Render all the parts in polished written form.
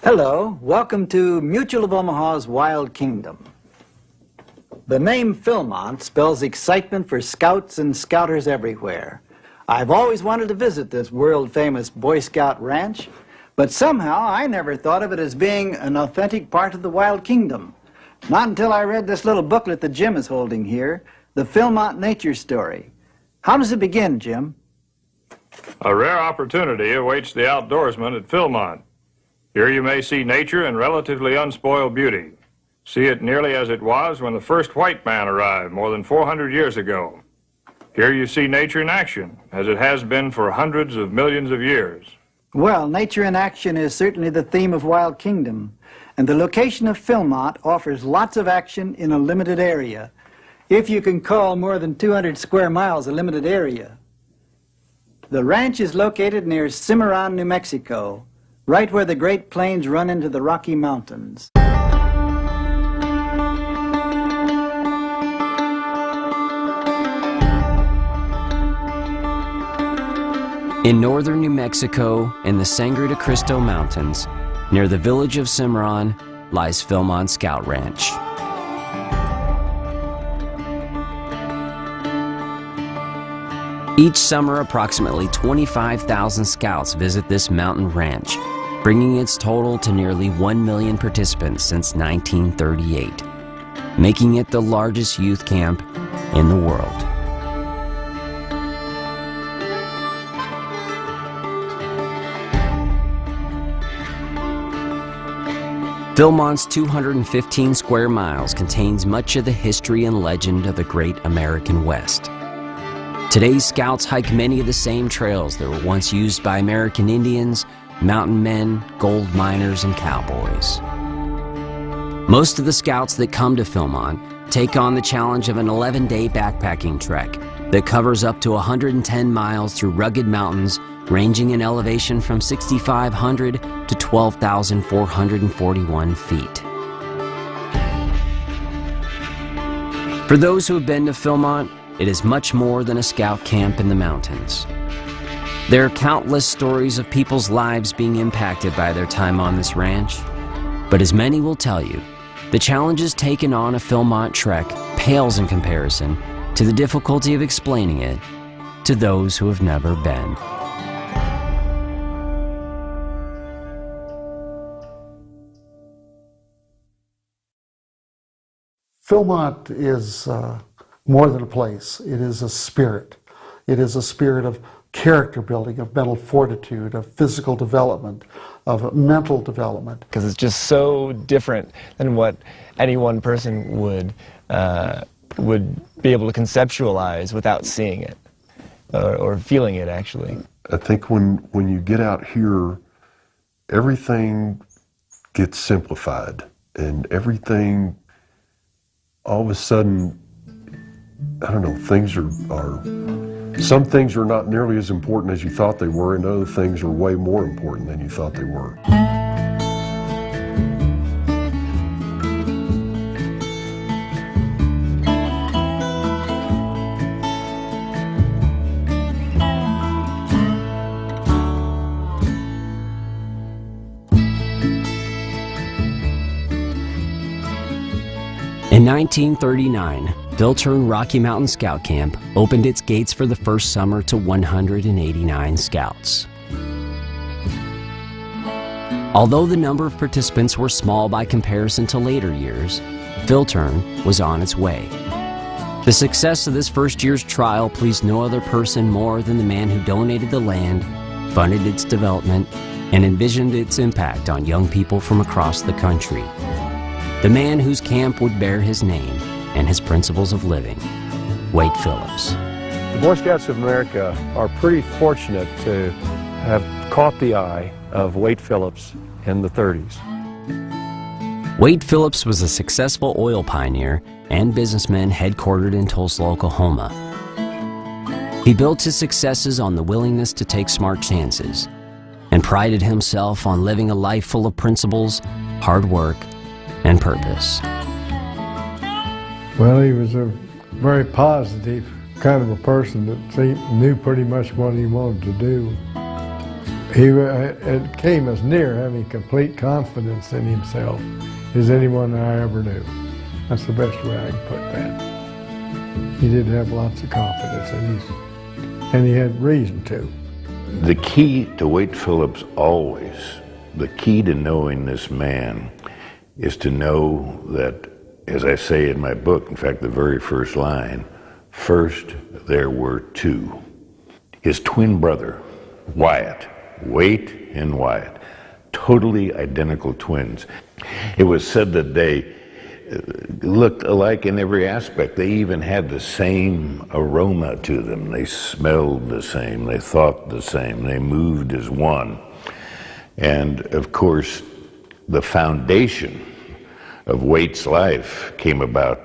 Hello, welcome to Mutual of Omaha's Wild Kingdom. The name Philmont spells excitement for scouts and scouters everywhere. I've always wanted to visit this world-famous Boy Scout ranch, but somehow I never thought of it as being an authentic part of the Wild Kingdom. Not until I read this little booklet that Jim is holding here, the Philmont Nature Story. How does it begin, Jim? A rare opportunity awaits the outdoorsman at Philmont. Here you may see nature in relatively unspoiled beauty. See it nearly as it was when the first white man arrived more than 400 years ago. Here you see nature in action, as it has been for hundreds of millions of years. Well, nature in action is certainly the theme of Wild Kingdom, and the location of Philmont offers lots of action in a limited area, if you can call more than 200 square miles a limited area. The ranch is located near Cimarron, New Mexico, right where the Great Plains run into the Rocky Mountains. In northern New Mexico, in the Sangre de Cristo Mountains, near the village of Cimarron, lies Philmont Scout Ranch. Each summer, approximately 25,000 scouts visit this mountain ranch, bringing its total to nearly 1 million participants since 1938, making it the largest youth camp in the world. Philmont's 215 square miles contains much of the history and legend of the great American West. Today's scouts hike many of the same trails that were once used by American Indians, mountain men, gold miners, and cowboys. Most of the scouts that come to Philmont take on the challenge of an 11-day backpacking trek that covers up to 110 miles through rugged mountains ranging in elevation from 6,500 to 12,441 feet. For those who have been to Philmont, it is much more than a scout camp in the mountains. There are countless stories of people's lives being impacted by their time on this ranch, but as many will tell you, the challenges taken on a Philmont trek pales in comparison to the difficulty of explaining it to those who have never been. Philmont is more than a place. It is a spirit. It is a spirit of character building, of mental fortitude, of physical development, of mental development. Because it's just so different than what any one person would be able to conceptualize without seeing it or feeling it, actually. I think when you get out here, everything gets simplified, and everything, all of a sudden, I don't know, things are some things are not nearly as important as you thought they were, and other things are way more important than you thought they were. In 1939, Philtern Rocky Mountain Scout Camp opened its gates for the first summer to 189 scouts. Although the number of participants were small by comparison to later years, Philtern was on its way. The success of this first year's trial pleased no other person more than the man who donated the land, funded its development, and envisioned its impact on young people from across the country. The man whose camp would bear his name and his principles of living, Wade Phillips. The Boy Scouts of America are pretty fortunate to have caught the eye of Wade Phillips in the 30s. Wade Phillips was a successful oil pioneer and businessman headquartered in Tulsa, Oklahoma. He built his successes on the willingness to take smart chances and prided himself on living a life full of principles, hard work, and purpose. Well, he was a very positive kind of a person that knew pretty much what he wanted to do. It came as near having complete confidence in himself as anyone I ever knew. That's the best way I can put that. He did have lots of confidence, and he had reason to. The key to Wade Phillips always, the key to knowing this man is to know that, as I say in my book, in fact, the very first line, first there were two. His twin brother, Wyatt, Wade and Wyatt, totally identical twins. It was said that they looked alike in every aspect. They even had the same aroma to them. They smelled the same. They thought the same. They moved as one. And of course, the foundation of Wade's life came about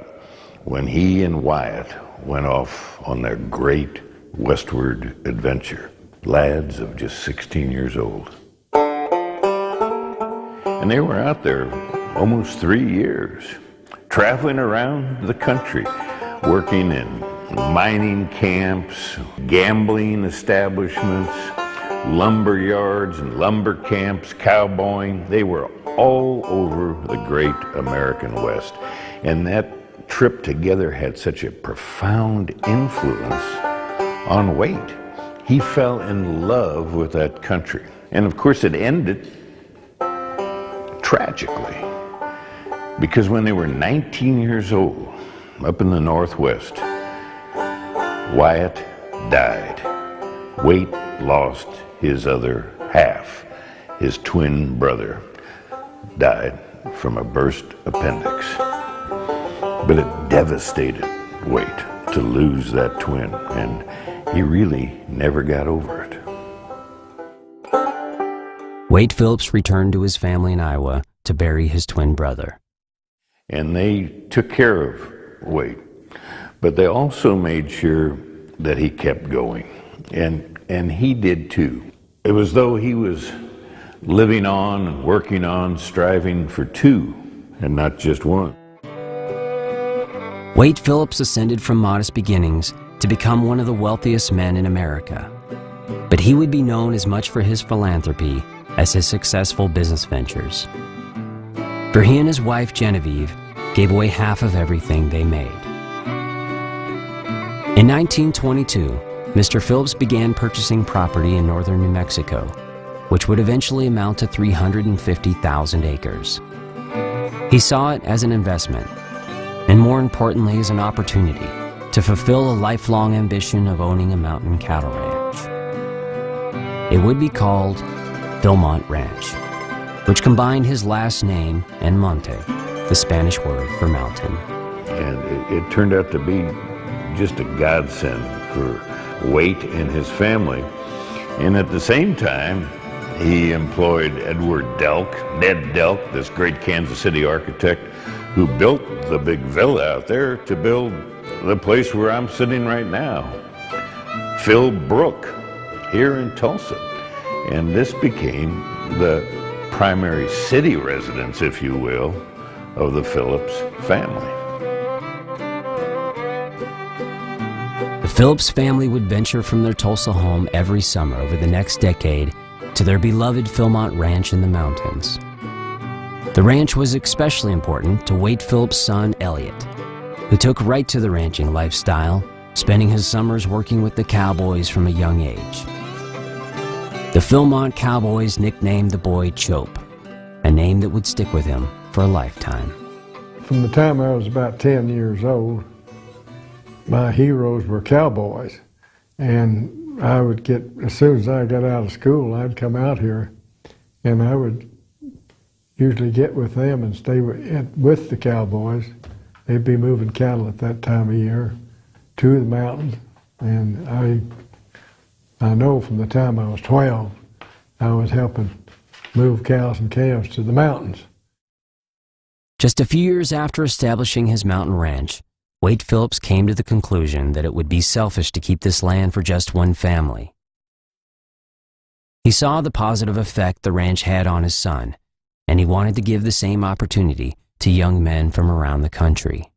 when he and Wyatt went off on their great westward adventure, lads of just 16 years old. And they were out there almost 3 years, traveling around the country, working in mining camps, gambling establishments, lumber yards and lumber camps, cowboying. They were all over the great American West. And that trip together had such a profound influence on Wade. He fell in love with that country. And of course it ended tragically, because when they were 19 years old, up in the Northwest, Wyatt died. Wade lost his other half. His twin brother died from a burst appendix. But it devastated Wade to lose that twin, and he really never got over it. Wade Phillips returned to his family in Iowa to bury his twin brother. And they took care of Wade, but they also made sure that he kept going, and he did too. It was though he was living on and working on, striving for two and not just one. Wade Phillips ascended from modest beginnings to become one of the wealthiest men in America. But he would be known as much for his philanthropy as his successful business ventures. For he and his wife Genevieve gave away half of everything they made. In 1922, Mr. Phillips began purchasing property in northern New Mexico, which would eventually amount to 350,000 acres. He saw it as an investment, and more importantly as an opportunity to fulfill a lifelong ambition of owning a mountain cattle ranch. It would be called Philmont Ranch, which combined his last name and monte, the Spanish word for mountain. And it turned out to be just a godsend for Wade and his family. And at the same time, he employed Edward Delk, Ned Delk, this great Kansas City architect, who built the big villa out there to build the place where I'm sitting right now. Phil Brook, here in Tulsa. And this became the primary city residence, if you will, of the Phillips family. The Phillips family would venture from their Tulsa home every summer over the next decade to their beloved Philmont Ranch in the mountains. The ranch was especially important to Wade Phillips' son, Elliot, who took right to the ranching lifestyle, spending his summers working with the cowboys from a young age. The Philmont Cowboys nicknamed the boy Chope, a name that would stick with him for a lifetime. From the time I was about 10 years old, my heroes were cowboys. And I would get, as soon as I got out of school, I'd come out here and I would usually get with them and stay with the cowboys. They'd be moving cattle at that time of year to the mountains. And I know from the time I was 12, I was helping move cows and calves to the mountains. Just a few years after establishing his mountain ranch, Wade Phillips came to the conclusion that it would be selfish to keep this land for just one family. He saw the positive effect the ranch had on his son, and he wanted to give the same opportunity to young men from around the country.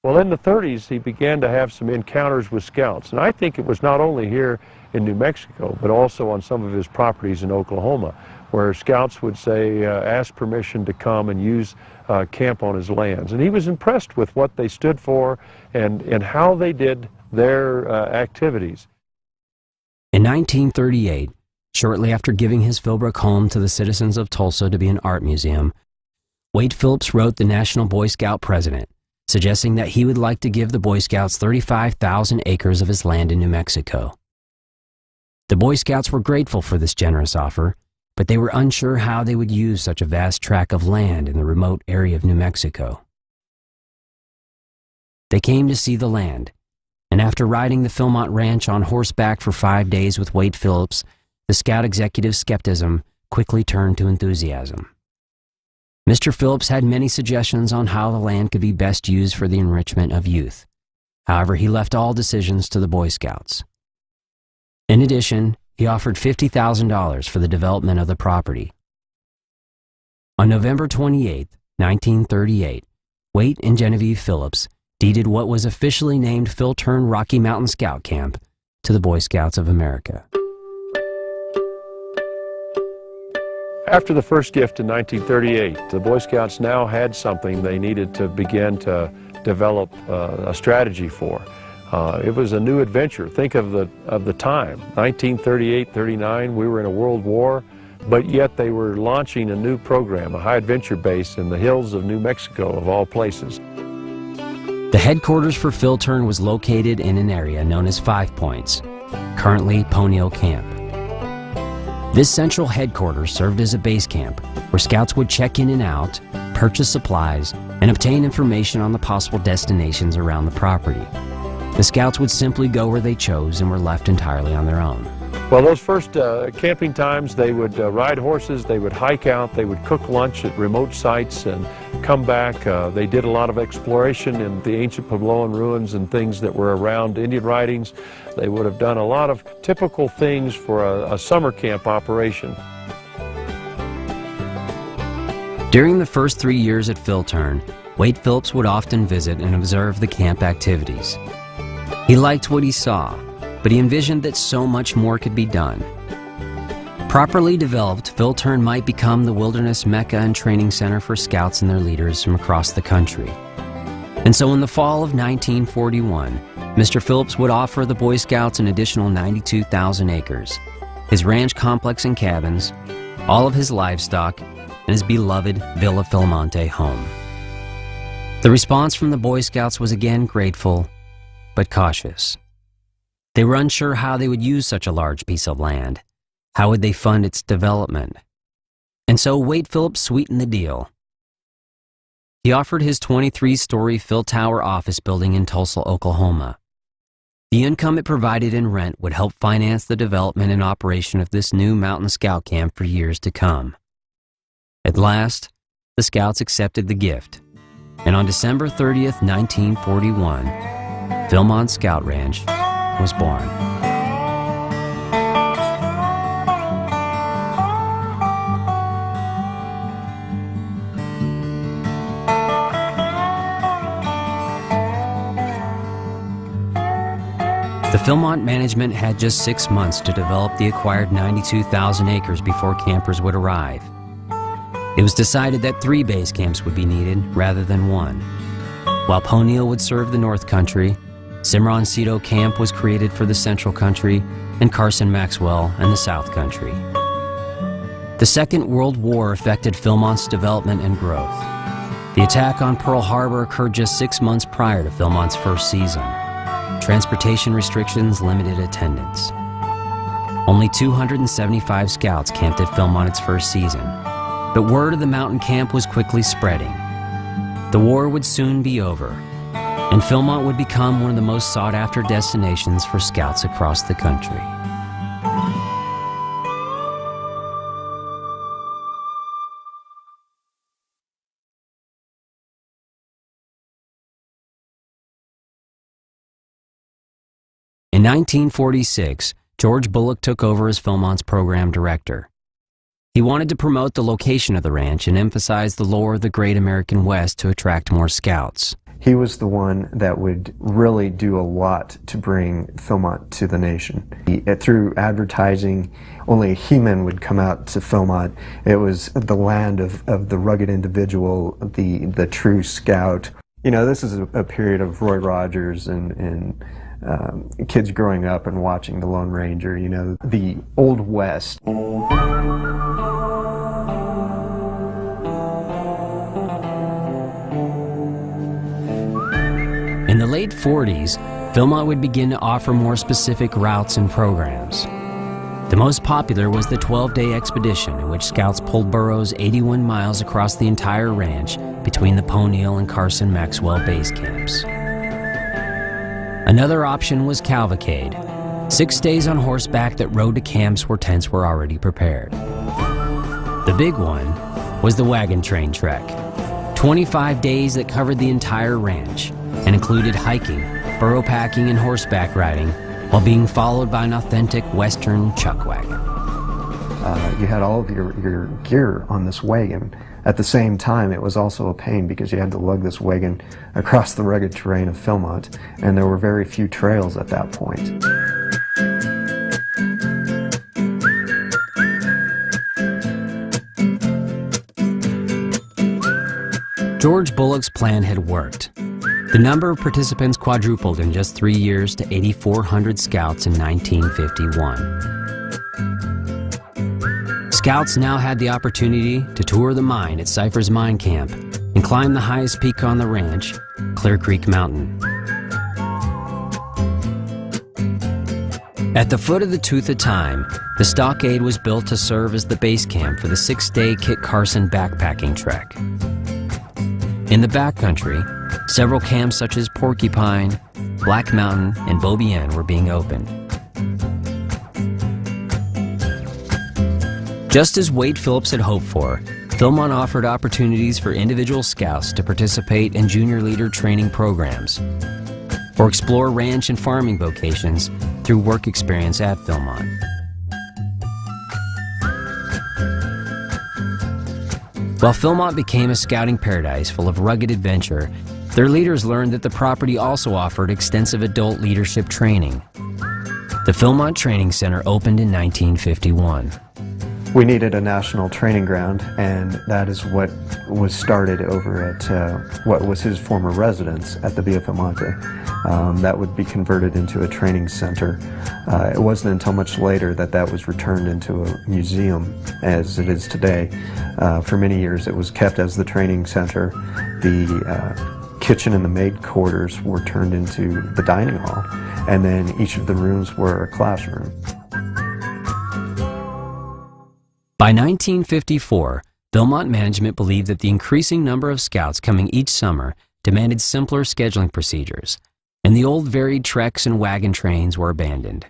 Well, in the 30s, he began to have some encounters with scouts, and I think it was not only here in New Mexico, but also on some of his properties in Oklahoma, where scouts would say, ask permission to come and use camp on his lands. And he was impressed with what they stood for and how they did their activities. In 1938, shortly after giving his Philbrook home to the citizens of Tulsa to be an art museum, Wade Phillips wrote the National Boy Scout president, suggesting that he would like to give the Boy Scouts 35,000 acres of his land in New Mexico. The Boy Scouts were grateful for this generous offer, but they were unsure how they would use such a vast tract of land in the remote area of New Mexico. They came to see the land, and after riding the Philmont Ranch on horseback for 5 days with Wade Phillips, the Scout executive's skepticism quickly turned to enthusiasm. Mr. Phillips had many suggestions on how the land could be best used for the enrichment of youth. However, he left all decisions to the Boy Scouts. In addition, he offered $50,000 for the development of the property. On November 28, 1938, Wade and Genevieve Phillips deeded what was officially named Philtern Rocky Mountain Scout Camp to the Boy Scouts of America. After the first gift in 1938, the Boy Scouts now had something they needed to begin to develop a strategy for. It was a new adventure. Think of the time, 1938, 39, we were in a world war, but yet they were launching a new program, a high adventure base in the hills of New Mexico, of all places. The headquarters for Philtern was located in an area known as Five Points, currently Ponyo Camp. This central headquarters served as a base camp where scouts would check in and out, purchase supplies, and obtain information on the possible destinations around the property. The scouts would simply go where they chose and were left entirely on their own. Well, those first camping times, they would ride horses, they would hike out, they would cook lunch at remote sites and come back. They did a lot of exploration in the ancient Puebloan ruins and things that were around Indian writings. They would have done a lot of typical things for a summer camp operation. During the first 3 years at Philtern, Wade Phillips would often visit and observe the camp activities. He liked what he saw, but he envisioned that so much more could be done. Properly developed, Philtern might become the wilderness mecca and training center for scouts and their leaders from across the country. And so in the fall of 1941, Mr. Phillips would offer the Boy Scouts an additional 92,000 acres, his ranch complex and cabins, all of his livestock, and his beloved Villa Philmonte home. The response from the Boy Scouts was again grateful, but cautious. They were unsure how they would use such a large piece of land. How would they fund its development? And so Wade Phillips sweetened the deal. He offered his 23-story Phil Tower office building in Tulsa, Oklahoma. The income it provided in rent would help finance the development and operation of this new mountain scout camp for years to come. At last, the scouts accepted the gift, and on December 30th, 1941, Philmont Scout Ranch was born. The Philmont management had just 6 months to develop the acquired 92,000 acres before campers would arrive. It was decided that 3 base camps would be needed rather than 1. While Ponyo would serve the North Country, Cimarroncito Camp was created for the Central Country, and Carson Maxwell and the South Country. The Second World War affected Philmont's development and growth. The attack on Pearl Harbor occurred just 6 months prior to Philmont's first season. Transportation restrictions limited attendance. Only 275 scouts camped at Philmont its first season, but word of the mountain camp was quickly spreading. The war would soon be over, and Philmont would become one of the most sought-after destinations for scouts across the country. In 1946, George Bullock took over as Philmont's program director. He wanted to promote the location of the ranch and emphasize the lore of the great American West to attract more scouts. He was the one that would really do a lot to bring Philmont to the nation. Through advertising, only he-men would come out to Philmont. It was the land of the rugged individual, the true scout. You know, this is a period of Roy Rogers and kids growing up and watching The Lone Ranger, you know, the Old West. In the late 40s, Philmont would begin to offer more specific routes and programs. The most popular was the 12-day expedition in which scouts pulled burros 81 miles across the entire ranch between the Poniel and Carson Maxwell base camps. Another option was cavalcade, 6 days on horseback that rode to camps where tents were already prepared. The big one was the wagon train trek, 25 days that covered the entire ranch and included hiking, burro packing, and horseback riding, while being followed by an authentic Western chuck wagon. You had all of your gear on this wagon. At the same time, it was also a pain because you had to lug this wagon across the rugged terrain of Philmont, and there were very few trails at that point. George Bullock's plan had worked. The number of participants quadrupled in just 3 years to 8,400 scouts in 1951. Scouts now had the opportunity to tour the mine at Cypher's Mine Camp and climb the highest peak on the ranch, Clear Creek Mountain. At the foot of the Tooth of Time, the stockade was built to serve as the base camp for the 6-day Kit Carson backpacking trek. In the backcountry, several camps such as Porcupine, Black Mountain, and Beaubien were being opened. Just as Wade Phillips had hoped for, Philmont offered opportunities for individual scouts to participate in junior leader training programs or explore ranch and farming vocations through work experience at Philmont. While Philmont became a scouting paradise full of rugged adventure, their leaders learned that the property also offered extensive adult leadership training. The Philmont Training Center opened in 1951. We needed a national training ground, and that is what was started over at what was his former residence at the Via Philmonte. That would be converted into a training center. It wasn't until much later that that was returned into a museum as it is today. For many years it was kept as the training center. The kitchen and the maid quarters were turned into the dining hall, and then each of the rooms were a classroom. By 1954, Philmont management believed that the increasing number of scouts coming each summer demanded simpler scheduling procedures, and the old varied treks and wagon trains were abandoned.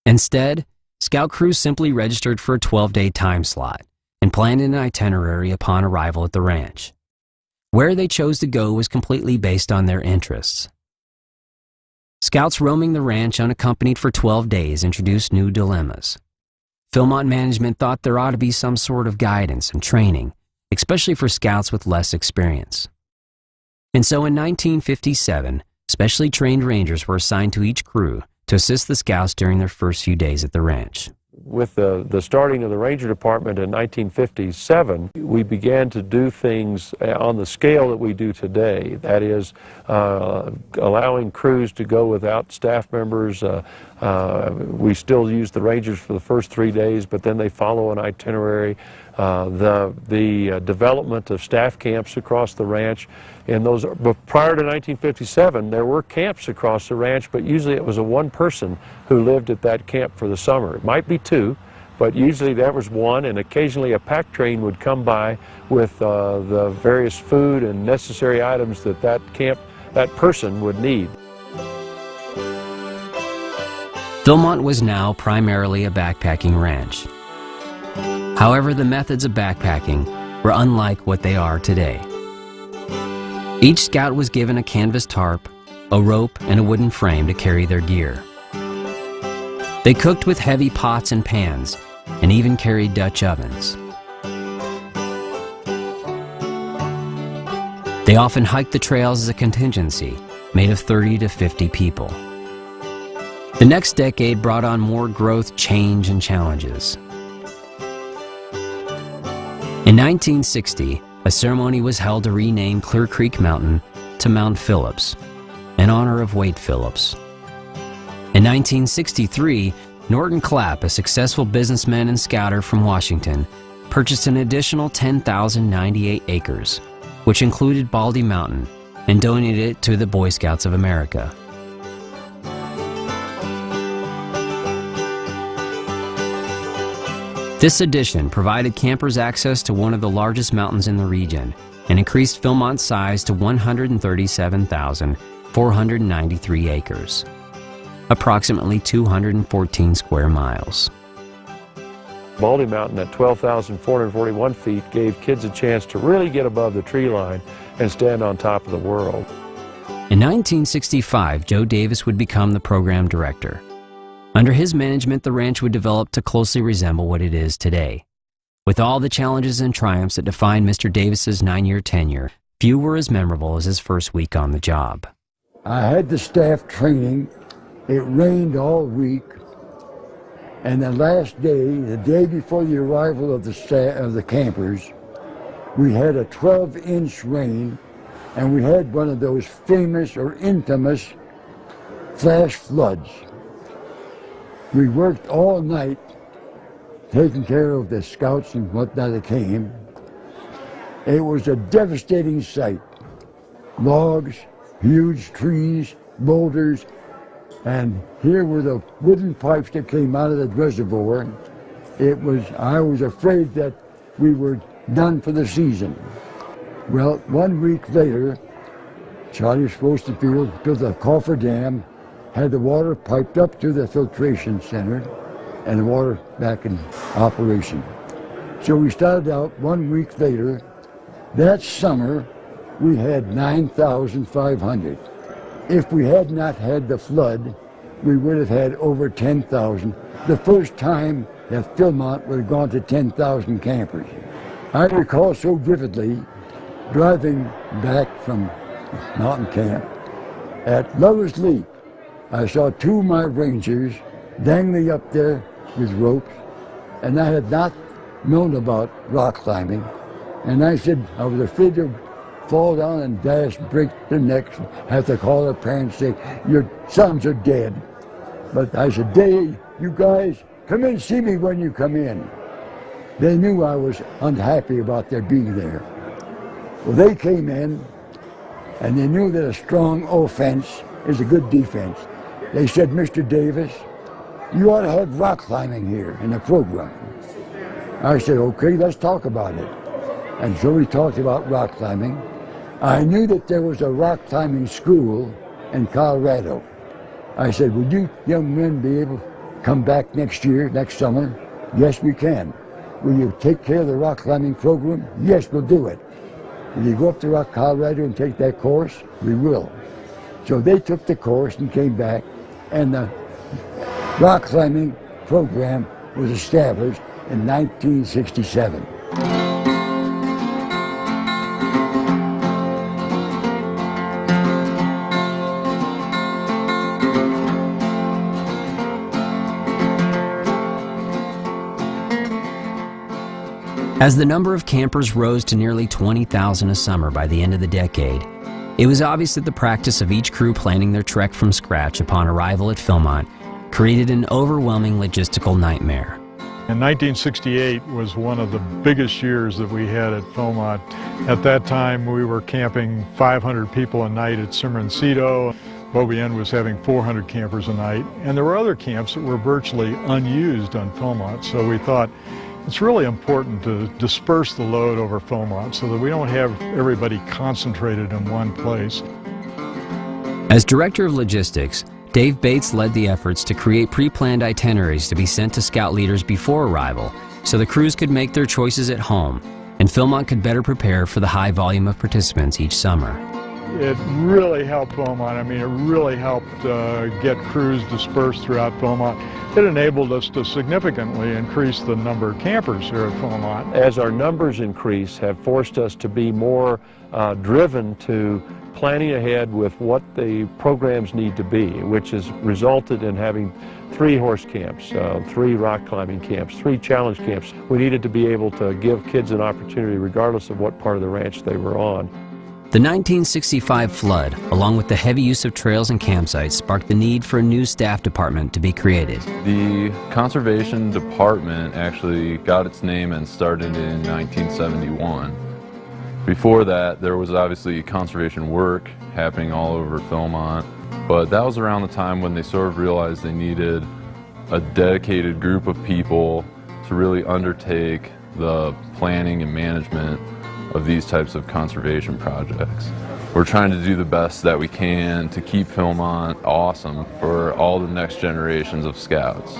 Instead, scout crews simply registered for a 12-day time slot and planned an itinerary upon arrival at the ranch. Where they chose to go was completely based on their interests. Scouts roaming the ranch unaccompanied for 12 days introduced new dilemmas. Philmont management thought there ought to be some sort of guidance and training, especially for scouts with less experience. And so in 1957, specially trained rangers were assigned to each crew to assist the scouts during their first few days at the ranch. With the starting of the Ranger Department in 1957, we began to do things on the scale that we do today. That is, allowing crews to go without staff members. We still use the Rangers for the first 3 days, but then they follow an itinerary. The development of staff camps across the ranch. And those, but prior to 1957, there were camps across the ranch, but usually it was a one person who lived at that camp for the summer. It might be two, but usually there was one, and occasionally a pack train would come by with the various food and necessary items that that person would need. Philmont was now primarily a backpacking ranch. However, the methods of backpacking were unlike what they are today. Each scout was given a canvas tarp, a rope, and a wooden frame to carry their gear. They cooked with heavy pots and pans and even carried Dutch ovens. They often hiked the trails as a contingency, made of 30 to 50 people. The next decade brought on more growth, change, and challenges. In 1960, a ceremony was held to rename Clear Creek Mountain to Mount Phillips, in honor of Wade Phillips. In 1963, Norton Clapp, a successful businessman and scouter from Washington, purchased an additional 10,098 acres, which included Baldy Mountain, and donated it to the Boy Scouts of America. This addition provided campers access to one of the largest mountains in the region and increased Philmont's size to 137,493 acres, approximately 214 square miles. Baldy Mountain at 12,441 feet gave kids a chance to really get above the tree line and stand on top of the world. In 1965, Joe Davis would become the program director. Under his management, the ranch would develop to closely resemble what it is today. With all the challenges and triumphs that defined Mr. Davis's 9-year tenure, few were as memorable as his first week on the job. I had the staff training. It rained all week. And the last day, the day before the arrival of the campers, we had a 12-inch rain, and we had one of those famous or infamous flash floods. We worked all night taking care of the scouts and whatnot that came. It was a devastating sight. Logs, huge trees, boulders, and here were the wooden pipes that came out of the reservoir. I was afraid that we were done for the season. Well, 1 week later, Charlie Rosenfield built a coffer dam, had the water piped up to the filtration center, and the water back in operation. So we started out 1 week later. That summer, we had 9,500. If we had not had the flood, we would have had over 10,000. The first time that Philmont would have gone to 10,000 campers. I recall so vividly driving back from mountain camp. At Lover's Leap, I saw 2 of my rangers dangling up there with ropes, and I had not known about rock climbing. And I said I was afraid to fall down and dash, break their necks, and have to call their parents and say, your sons are dead. But I said, Dave, you guys, come in and see me when you come in. They knew I was unhappy about their being there. Well, they came in, and they knew that a strong offense is a good defense. They said, Mr. Davis, you ought to have rock climbing here in the program. I said, okay, let's talk about it. And so we talked about rock climbing. I knew that there was a rock climbing school in Colorado. I said, would you young men be able to come back next year, next summer? Yes, we can. Will you take care of the rock climbing program? Yes, we'll do it. Will you go up to Rock, Colorado and take that course? We will. So they took the course and came back, and the rock climbing program was established in 1967. As the number of campers rose to nearly 20,000 a summer by the end of the decade, it was obvious that the practice of each crew planning their trek from scratch upon arrival at Philmont created an overwhelming logistical nightmare. And 1968 was one of the biggest years that we had at Philmont. At that time, we were camping 500 people a night at Simoncito. Beaubien was having 400 campers a night. And there were other camps that were virtually unused on Philmont. So we thought, it's really important to disperse the load over Philmont so that we don't have everybody concentrated in one place. As Director of Logistics, Dave Bates led the efforts to create pre-planned itineraries to be sent to scout leaders before arrival so the crews could make their choices at home and Philmont could better prepare for the high volume of participants each summer. it really helped Philmont. I mean, it really helped get crews dispersed throughout Philmont. It enabled us to significantly increase the number of campers here at Philmont. As our numbers increase, have forced us to be more driven to planning ahead with what the programs need to be, which has resulted in having 3 horse camps, 3 rock climbing camps, 3 challenge camps. We needed to be able to give kids an opportunity regardless of what part of the ranch they were on. The 1965 flood, along with the heavy use of trails and campsites, sparked the need for a new staff department to be created. The Conservation Department actually got its name and started in 1971. Before that, there was obviously conservation work happening all over Philmont, but that was around the time when they sort of realized they needed a dedicated group of people to really undertake the planning and management of these types of conservation projects. We're trying to do the best that we can to keep Philmont awesome for all the next generations of Scouts.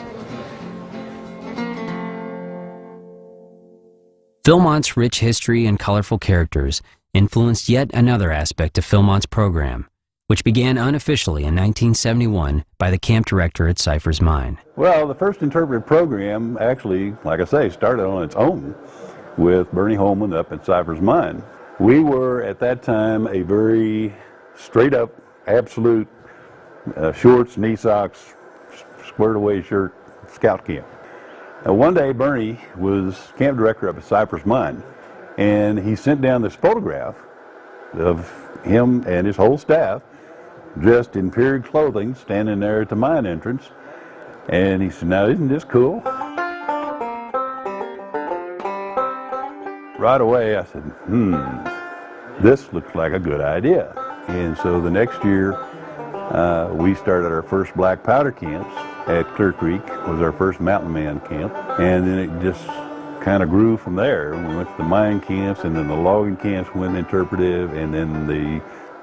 Philmont's rich history and colorful characters influenced yet another aspect of Philmont's program, which began unofficially in 1971 by the camp director at Cypher's Mine. Well, the first interpretive program actually, like I say, started on its own with Bernie Holman up at Cypher's Mine. We were at that time a very straight up, absolute shorts, knee socks, squared away shirt scout camp. Now, one day Bernie was camp director up at Cypher's Mine, and he sent down this photograph of him and his whole staff dressed in period clothing standing there at the mine entrance, and he said, "Now isn't this cool?" Right away I said, this looks like a good idea. And so the next year we started our first black powder camps at Clear Creek. Was our first mountain man camp, and then it just kind of grew from there. We went to the mine camps, and then the logging camps went interpretive, and then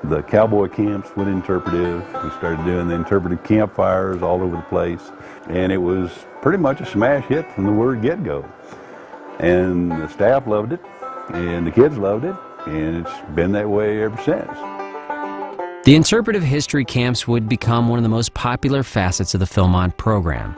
the cowboy camps went interpretive. We started doing the interpretive campfires all over the place, and it was pretty much a smash hit from the word get-go. And the staff loved it, and the kids loved it, and it's been that way ever since. The interpretive history camps would become one of the most popular facets of the Philmont program.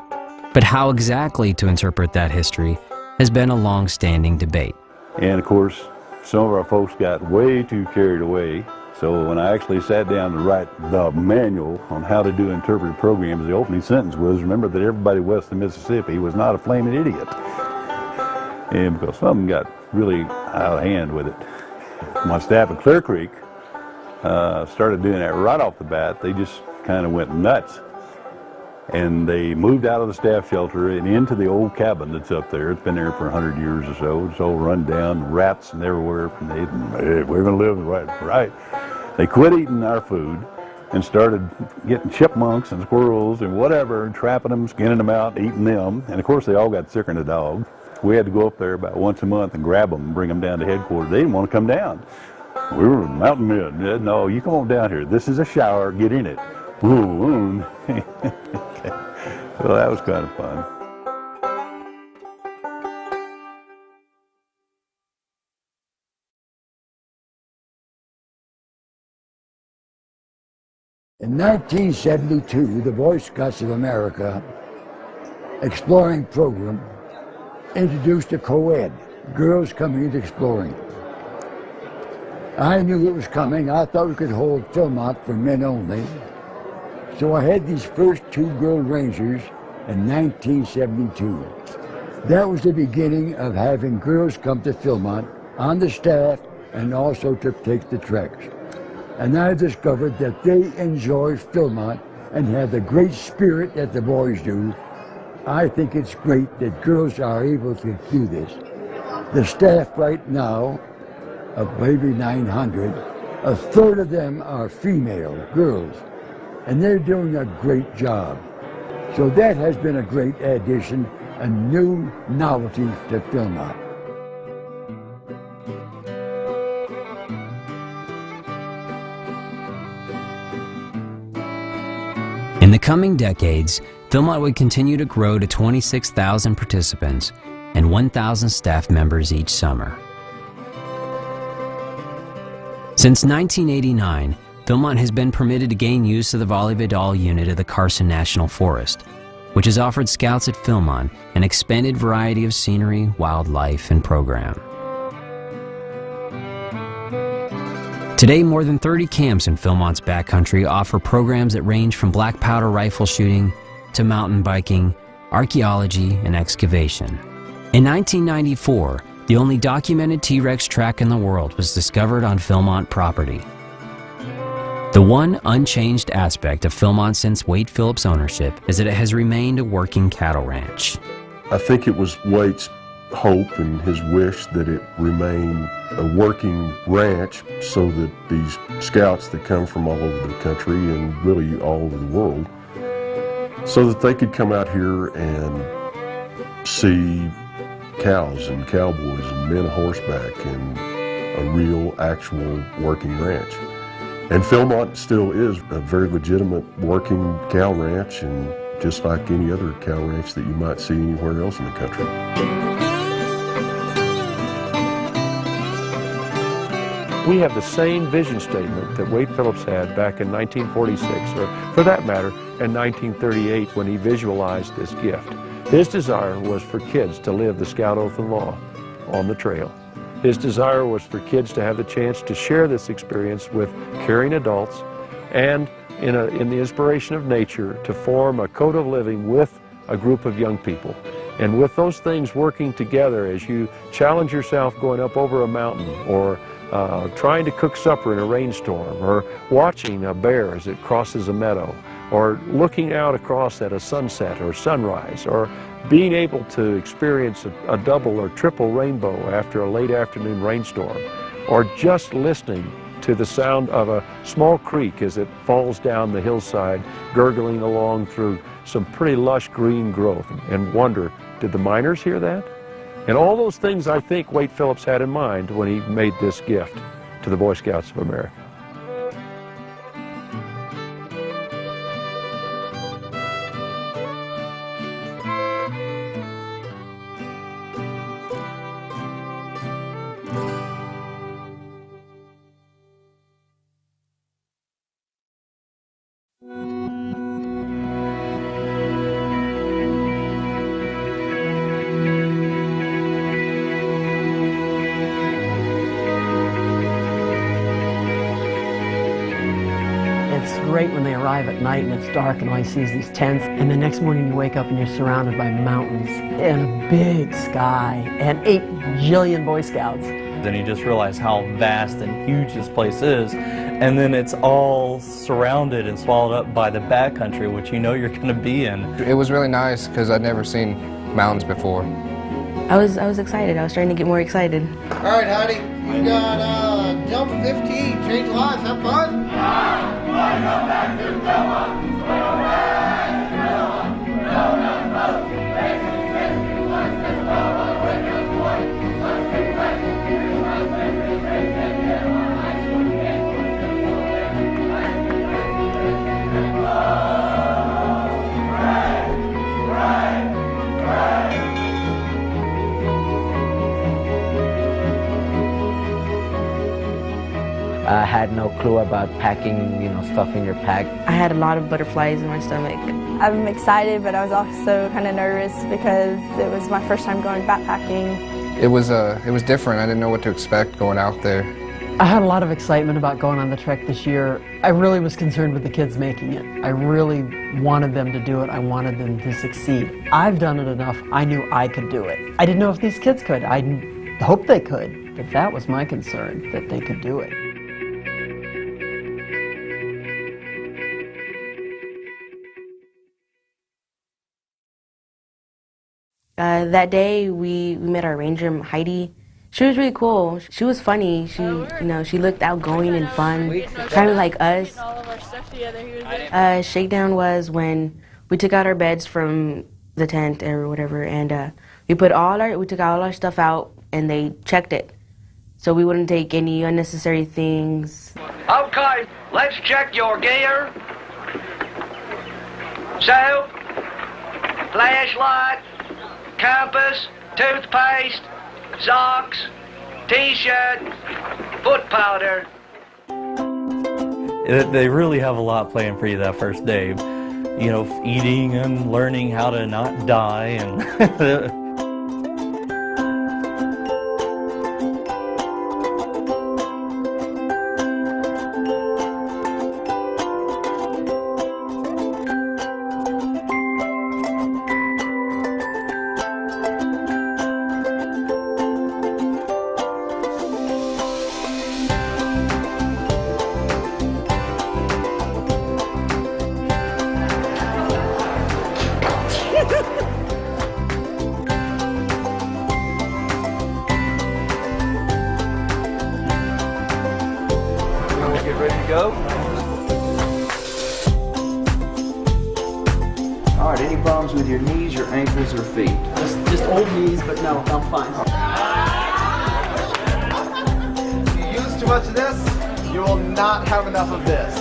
But how exactly to interpret that history has been a long-standing debate. And of course, some of our folks got way too carried away. So when I actually sat down to write the manual on how to do interpretive programs, the opening sentence was, remember that everybody west of Mississippi was not a flaming idiot. And because something got really out of hand with it. My staff at Clear Creek started doing that right off the bat. They just kind of went nuts. And they moved out of the staff shelter and into the old cabin that's up there. It's been there for 100 years or so. It's all run down, rats and everywhere. And hey, we're going to live right. They quit eating our food and started getting chipmunks and squirrels and whatever, and trapping them, skinning them out, eating them. And of course, they all got sicker than a dog. We had to go up there about once a month and grab them and bring them down to headquarters. They didn't want to come down. We were mountain men. No, you come on down here. This is a shower. Get in it. Ooh. Well, that was kind of fun. In 1972, the Boy Scouts of America exploring program introduced a co-ed, girls coming into exploring. I knew it was coming. I thought we could hold Philmont for men only. So I had these first 2 girl rangers in 1972. That was the beginning of having girls come to Philmont on the staff and also to take the treks. And I discovered that they enjoy Philmont and have the great spirit that the boys do. I think it's great that girls are able to do this. The staff right now, of maybe 900, a third of them are female girls, and they're doing a great job. So that has been a great addition, a new novelty to Philmont. In the coming decades, Philmont would continue to grow to 26,000 participants and 1,000 staff members each summer. Since 1989, Philmont has been permitted to gain use of the Volley-Vidal unit of the Carson National Forest, which has offered scouts at Philmont an expanded variety of scenery, wildlife, and program. Today, more than 30 camps in Philmont's backcountry offer programs that range from black powder rifle shooting to mountain biking, archaeology, and excavation. In 1994, the only documented T-Rex track in the world was discovered on Philmont property. The one unchanged aspect of Philmont since Wade Phillips' ownership is that it has remained a working cattle ranch. I think it was Wade's hope and his wish that it remain a working ranch so that these scouts that come from all over the country and really all over the world, so that they could come out here and see cows and cowboys and men horseback and a real, actual working ranch. And Philmont still is a very legitimate working cow ranch, and just like any other cow ranch that you might see anywhere else in the country. We have the same vision statement that Wade Phillips had back in 1946, or for that matter, in 1938 when he visualized this gift. His desire was for kids to live the Scout Oath and Law on the trail. His desire was for kids to have the chance to share this experience with caring adults and in the inspiration of nature to form a code of living with a group of young people. And with those things working together as you challenge yourself going up over a mountain, or trying to cook supper in a rainstorm, or watching a bear as it crosses a meadow, or looking out across at a sunset or sunrise, or being able to experience a double or triple rainbow after a late afternoon rainstorm, or just listening to the sound of a small creek as it falls down the hillside, gurgling along through some pretty lush green growth, and wonder, did the miners hear that? And all those things I think Wade Phillips had in mind when he made this gift to the Boy Scouts of America. It's great when they arrive at night and it's dark and all you see is these tents, and the next morning you wake up and you're surrounded by mountains and a big sky and 8 jillion Boy Scouts. Then you just realize how vast and huge this place is, and then it's all surrounded and swallowed up by the backcountry, which you know you're going to be in. It was really nice because I'd never seen mountains before. I was excited. I was starting to get more excited. All right, Heidi, you got Delta 15, change lives, have fun. I go back to Philmont. I had no clue about packing, stuff in your pack. I had a lot of butterflies in my stomach. I'm excited, but I was also kind of nervous because it was my first time going backpacking. It was different. I didn't know what to expect going out there. I had a lot of excitement about going on the trek this year. I really was concerned with the kids making it. I really wanted them to do it. I wanted them to succeed. I've done it enough. I knew I could do it. I didn't know if these kids could. I hoped they could, but that was my concern, that they could do it. That day we met our ranger, Heidi. She was really cool. She was funny. She looked outgoing and fun, kind of like us. Shakedown was when we took out our beds from the tent or whatever, and we took all our stuff out, and they checked it, so we wouldn't take any unnecessary things. Okay, let's check your gear. So, flashlight, compass, toothpaste, socks, t-shirt, foot powder. They really have a lot planned for you that first day. You know, eating and learning how to not die and Get ready to go. All right, any problems with your knees, your ankles, or feet? Just old knees, but no, I'm fine. If you use too much of this, you will not have enough of this.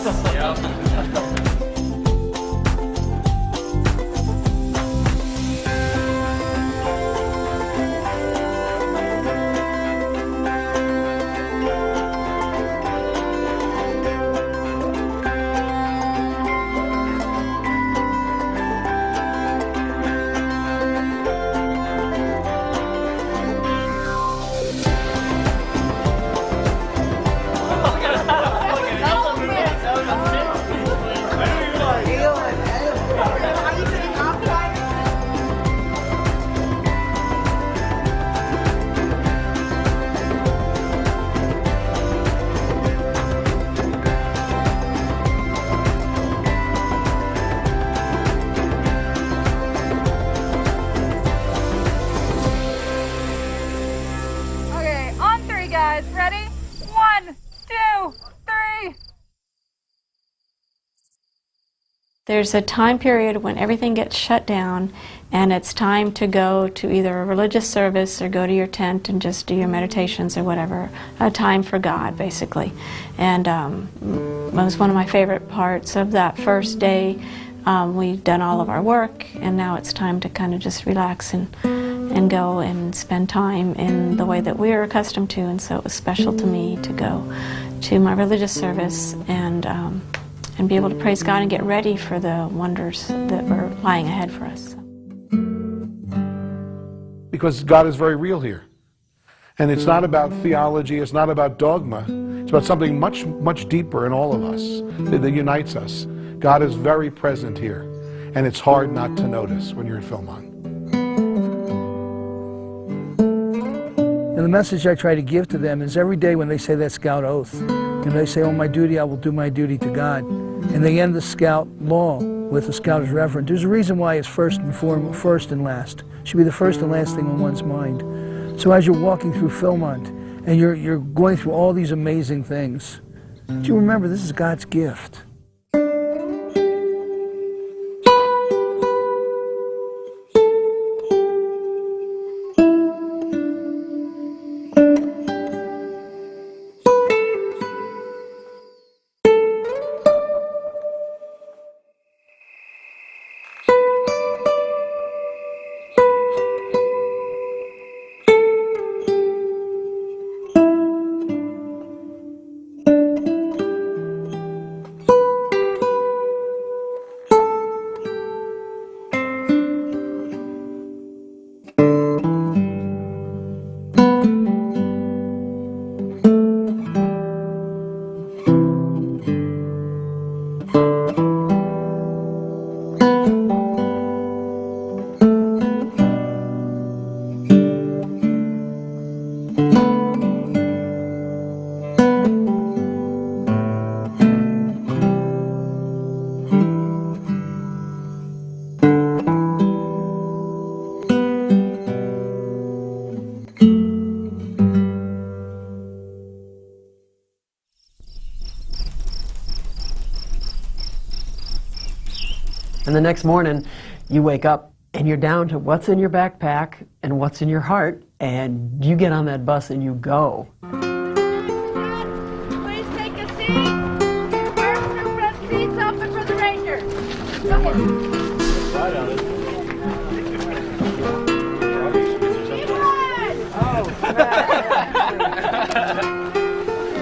Guys, ready? 1, 2, 3. There's a time period when everything gets shut down and it's time to go to either a religious service or go to your tent and just do your meditations or whatever. A time for God, basically. And it was one of my favorite parts of that first day. We've done all of our work and now it's time to kind of just relax and go and spend time in the way that we're accustomed to, and so it was special to me to go to my religious service and be able to praise God and get ready for the wonders that were lying ahead for us. Because God is very real here. And it's not about theology, it's not about dogma, it's about something much, much deeper in all of us that unites us. God is very present here, and it's hard not to notice when you're at Philmont. And the message I try to give to them is every day when they say that Scout oath, and they say, "On my duty, I will do my duty to God," and they end the Scout law with the Scout is reverent. There's a reason why it's first and last. It should be the first and last thing on one's mind. So as you're walking through Philmont and you're going through all these amazing things, do you remember this is God's gift? And the next morning, you wake up and you're down to what's in your backpack and what's in your heart, and you get on that bus and you go. Please take a seat. First group front seats open for the Rangers. Come on.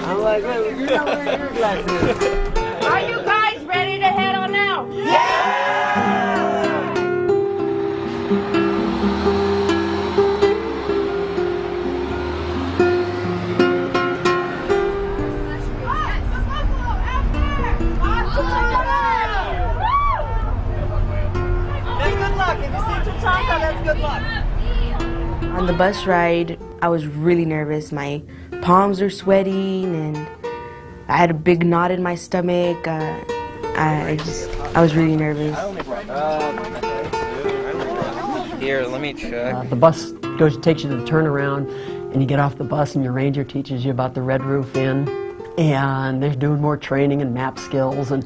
I'm like, wait, you're not wearing your glasses. Are you guys ready to head on out? That's good luck. If you see Tatanka, that's good luck. On the bus ride, I was really nervous. My palms were sweating and I had a big knot in my stomach. I was really nervous. Here, let me check. The bus takes you to the turnaround, and you get off the bus and your ranger teaches you about the Red Roof Inn, and they're doing more training and map skills, and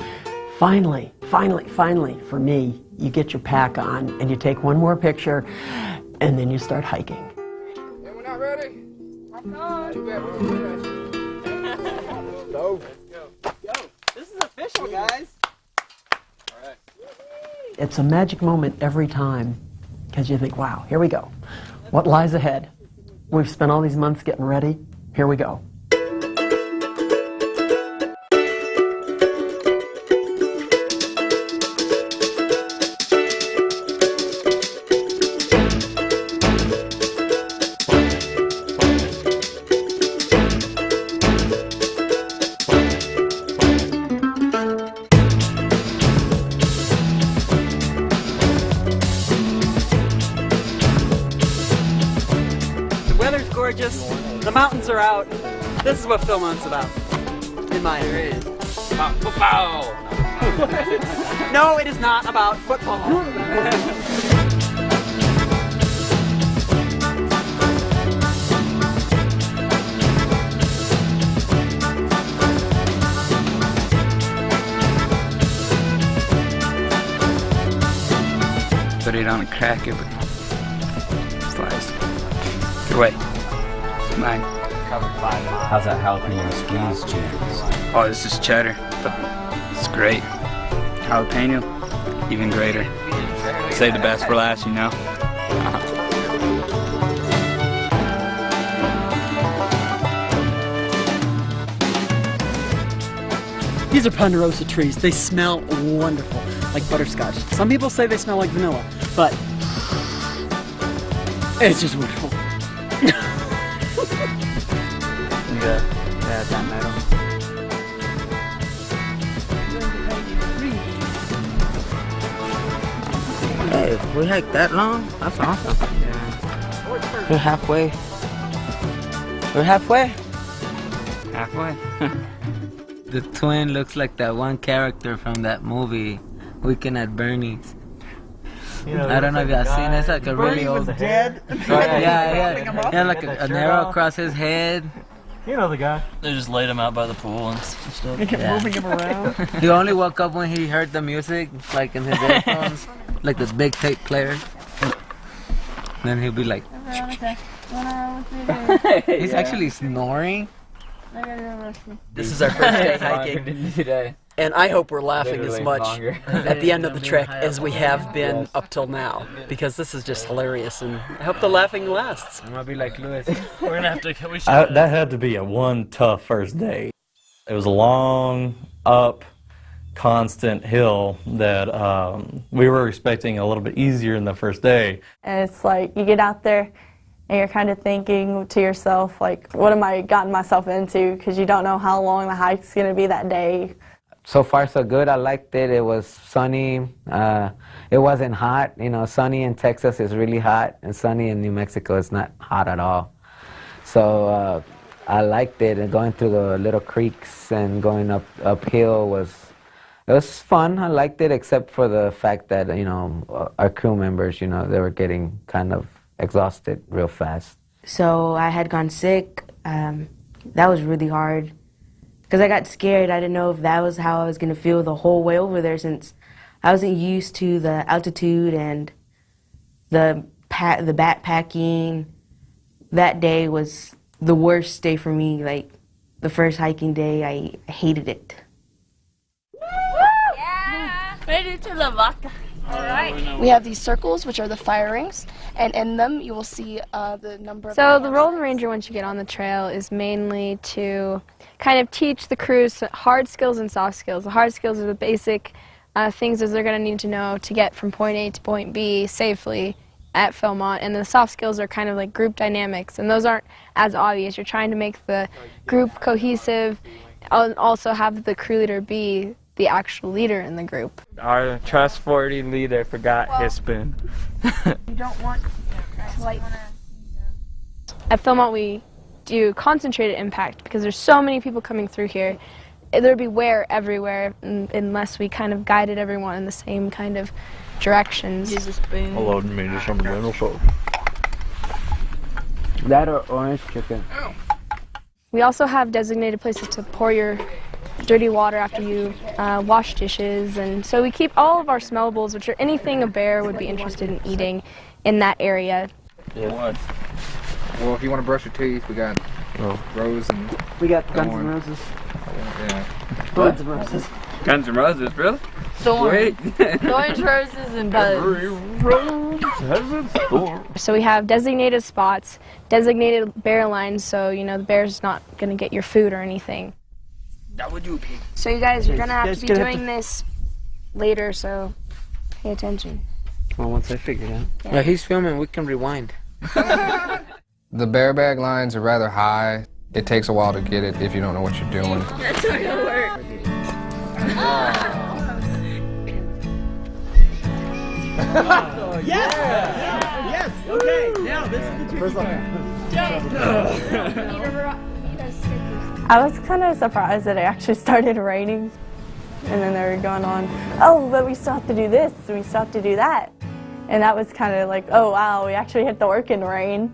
finally, for me, you get your pack on and you take one more picture and then you start hiking. We're not ready. Too bad Go. Yo, this is official, guys. All right. It's a magic moment every time because you think, wow, here we go. What lies ahead? We've spent all these months getting ready. Here we go. Gorgeous. The mountains are out. This is what Philmont's about, in my opinion. About football. No, it is not about football. Put it on a cracker, but slice. Get away. Mine. How's that jalapeno squeeze cheese? Oh, this is cheddar. It's great. Jalapeno, even greater. Save the best for last, you know. These are ponderosa trees. They smell wonderful, like butterscotch. Some people say they smell like vanilla, but it's just wonderful. Yeah, that metal. Hey, we hiked that long? That's awesome. Yeah. We're halfway. We're halfway? Halfway? The twin looks like that one character from that movie, Weekend at Bernie's. You know, I don't know if y'all seen it. It's like a really old. was dead. Yeah. He had like an arrow across his head. You know the guy. They just laid him out by the pool and stuff. They kept moving him around. He only woke up when he heard the music, like in his earphones, like this big tape player. Then he'll be like. He's actually snoring. This is our first day hiking, today. and I hope we're laughing Literally as much longer. at the end of the trek as we have been up till now, because this is just hilarious, and I hope the laughing lasts. I'm gonna be like Lewis. We're gonna have to. That had to be one tough first day. It was a long, up, constant hill that we were expecting a little bit easier in the first day. And it's like you get out there and you're kind of thinking to yourself, like, what am I gotten myself into? Because you don't know how long the hike's going to be that day. So far, so good. I liked it. It was sunny. It wasn't hot. You know, sunny in Texas is really hot, and sunny in New Mexico is not hot at all. So I liked it. And going through the little creeks and going uphill was fun. I liked it, except for the fact that, you know, our crew members, you know, they were getting kind of exhausted real fast. So I had gone sick. That was really hard because I got scared. I didn't know if that was how I was going to feel the whole way over there, since I wasn't used to the altitude and the backpacking. That day was the worst day for me. Like the first hiking day, I hated it. Yeah! Ready to the vodka. We have these circles, which are the fire rings, and in them you will see the number of... So the role of the ranger once you get on the trail is mainly to kind of teach the crews hard skills and soft skills. The hard skills are the basic things that they're going to need to know to get from point A to point B safely at Philmont, and the soft skills are kind of like group dynamics, and those aren't as obvious. You're trying to make the group cohesive and also have the crew leader be the actual leader in the group. Our trustworthy leader forgot his spoon. You don't want to like... At Philmont we do concentrated impact because there's so many people coming through here. There'd be wear everywhere unless we kind of guided everyone in the same kind of directions. Use a spoon. Allowed me to some salt. That or orange chicken. We also have designated places to pour your dirty water after you wash dishes, and so we keep all of our smellables, which are anything a bear would be interested in eating, in that area. Yeah. Well, if you want to brush your teeth, we got Rose and... We got Guns N' Roses. Yeah. Guns N' Roses. Guns N' Roses, really? Thorns. Thorns, roses, and buds. So we have designated spots, designated bear lines, so you know the bear's not going to get your food or anything. That would do, pig. So you guys are going to have to be doing this later, so pay attention. Well, once I figure it out. Yeah. He's filming, we can rewind. The bear bag lines are rather high. It takes a while to get it if you don't know what you're doing. That's not going to work. Yes! Yes! Okay, now this is the tricky part. I was kind of surprised that it actually started raining, and then they were going on, oh, but we still have to do this, and we still have to do that. And that was kind of like, oh wow, we actually have to work in rain.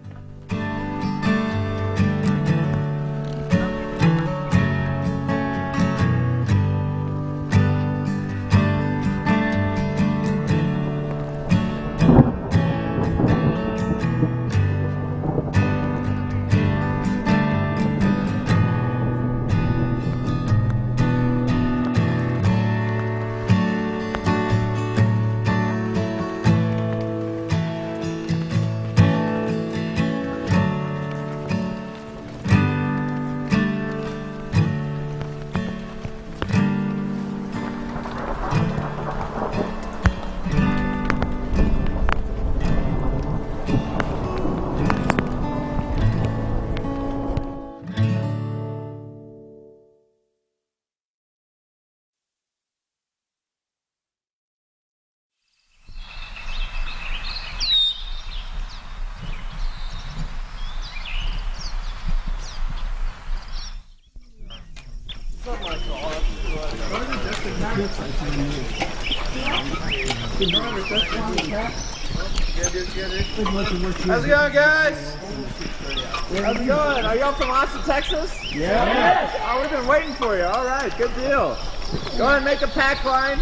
How's it going, guys? How's it going? Are y'all from Austin, Texas? Yeah. Oh, we've been waiting for you. All right, good deal. Go ahead and make a pack line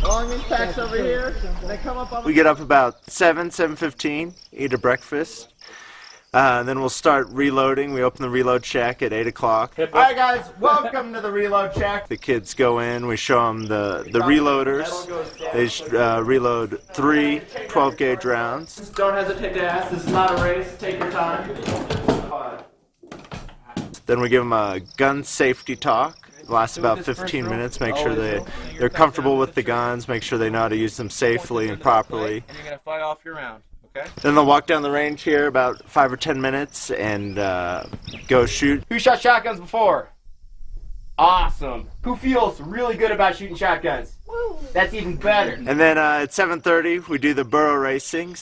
along these packs over here. And they come up on We get up about 7:15, eat a breakfast. Then we'll start reloading. We open the reload shack at 8 o'clock. All right, guys, welcome to the reload shack. The kids go in, we show them the reloaders. They reload 3 12-gauge rounds. Don't hesitate to ask. This is not a race. Take your time. Then we give them a gun safety talk. It lasts about 15 minutes. Make sure they're comfortable with the guns. Make sure they know how to use them safely and properly. And you're going to fire off your round. Okay. Then they'll walk down the range here about 5 or 10 minutes and go shoot. Who shot shotguns before? Awesome. Who feels really good about shooting shotguns? Woo. That's even better. And then at 7:30 we do the burro racing.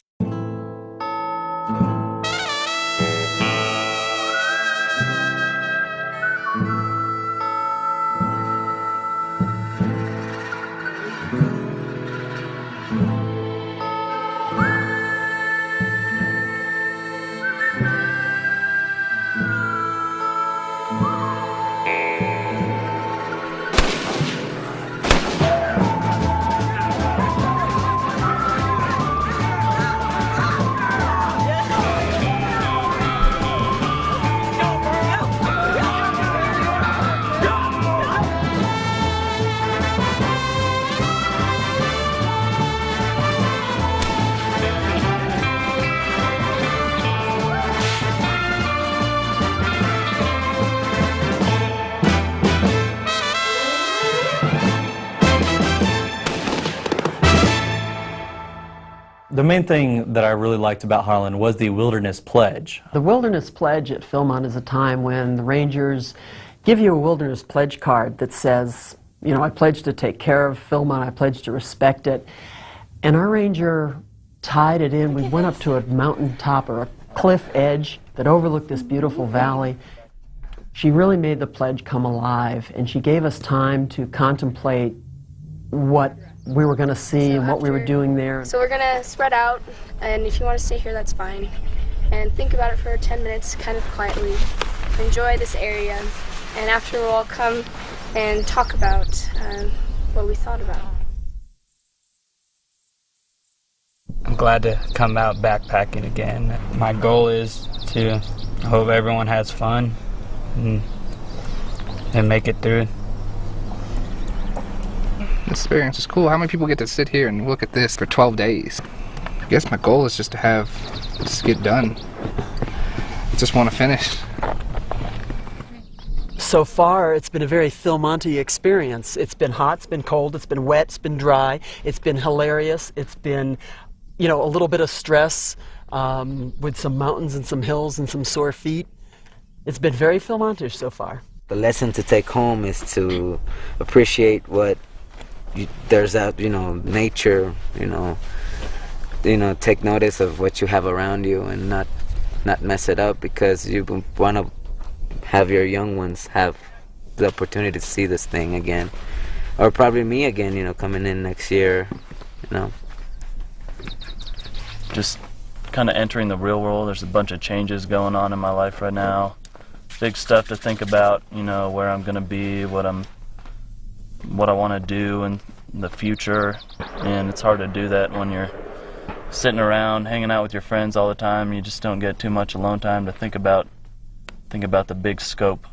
The main thing that I really liked about Harlan was the Wilderness Pledge. The Wilderness Pledge at Philmont is a time when the rangers give you a Wilderness Pledge card that says, you know, I pledge to take care of Philmont, I pledge to respect it. And our ranger tied it in. We went up to a mountaintop or a cliff edge that overlooked this beautiful valley. She really made the pledge come alive, and she gave us time to contemplate what we were going to see and what we were doing there. So we're going to spread out, and if you want to stay here, that's fine. And think about it for 10 minutes, kind of quietly. Enjoy this area, and after we'll all come and talk about what we thought about. I'm glad to come out backpacking again. My goal is to hope everyone has fun and make it through. This experience is cool. How many people get to sit here and look at this for 12 days? I guess my goal is just to get done. Just want to finish. So far, it's been a very Philmonty experience. It's been hot, it's been cold, it's been wet, it's been dry, it's been hilarious, it's been, you know, a little bit of stress with some mountains and some hills and some sore feet. It's been very Philmontish so far. The lesson to take home is to appreciate what there's out, you know, nature, you know, take notice of what you have around you and not mess it up, because you want to have your young ones have the opportunity to see this thing again, or probably me again, you know, coming in next year, you know. Just kind of entering the real world. There's a bunch of changes going on in my life right now. Big stuff to think about, you know, where I'm going to be, what I want to do in the future. And it's hard to do that when you're sitting around hanging out with your friends all the time. You just don't get too much alone time to think about the big scope.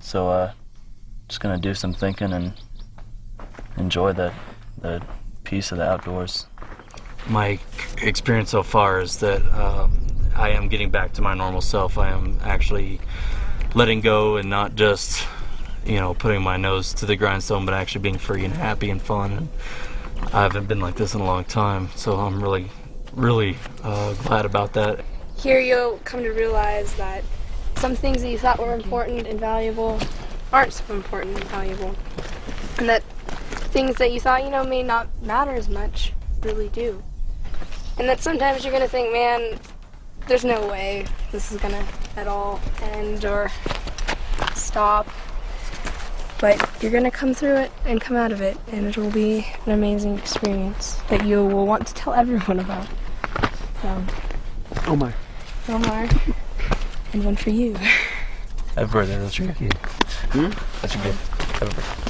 So just going to do some thinking and enjoy the peace of the outdoors. My experience so far is that I am getting back to my normal self. I am actually letting go and not just, you know, putting my nose to the grindstone, but actually being free and happy and fun. And I haven't been like this in a long time, so I'm really, really glad about that. Here you'll come to realize that some things that you thought were important and valuable aren't so important and valuable. And that things that you thought, you know, may not matter as much really do. And that sometimes you're going to think, man, there's no way this is going to at all end or stop. But you're going to come through it and come out of it, and it will be an amazing experience that you will want to tell everyone about. So, Omar. And one for you. Happy birthday, that's your gift. That's your gift.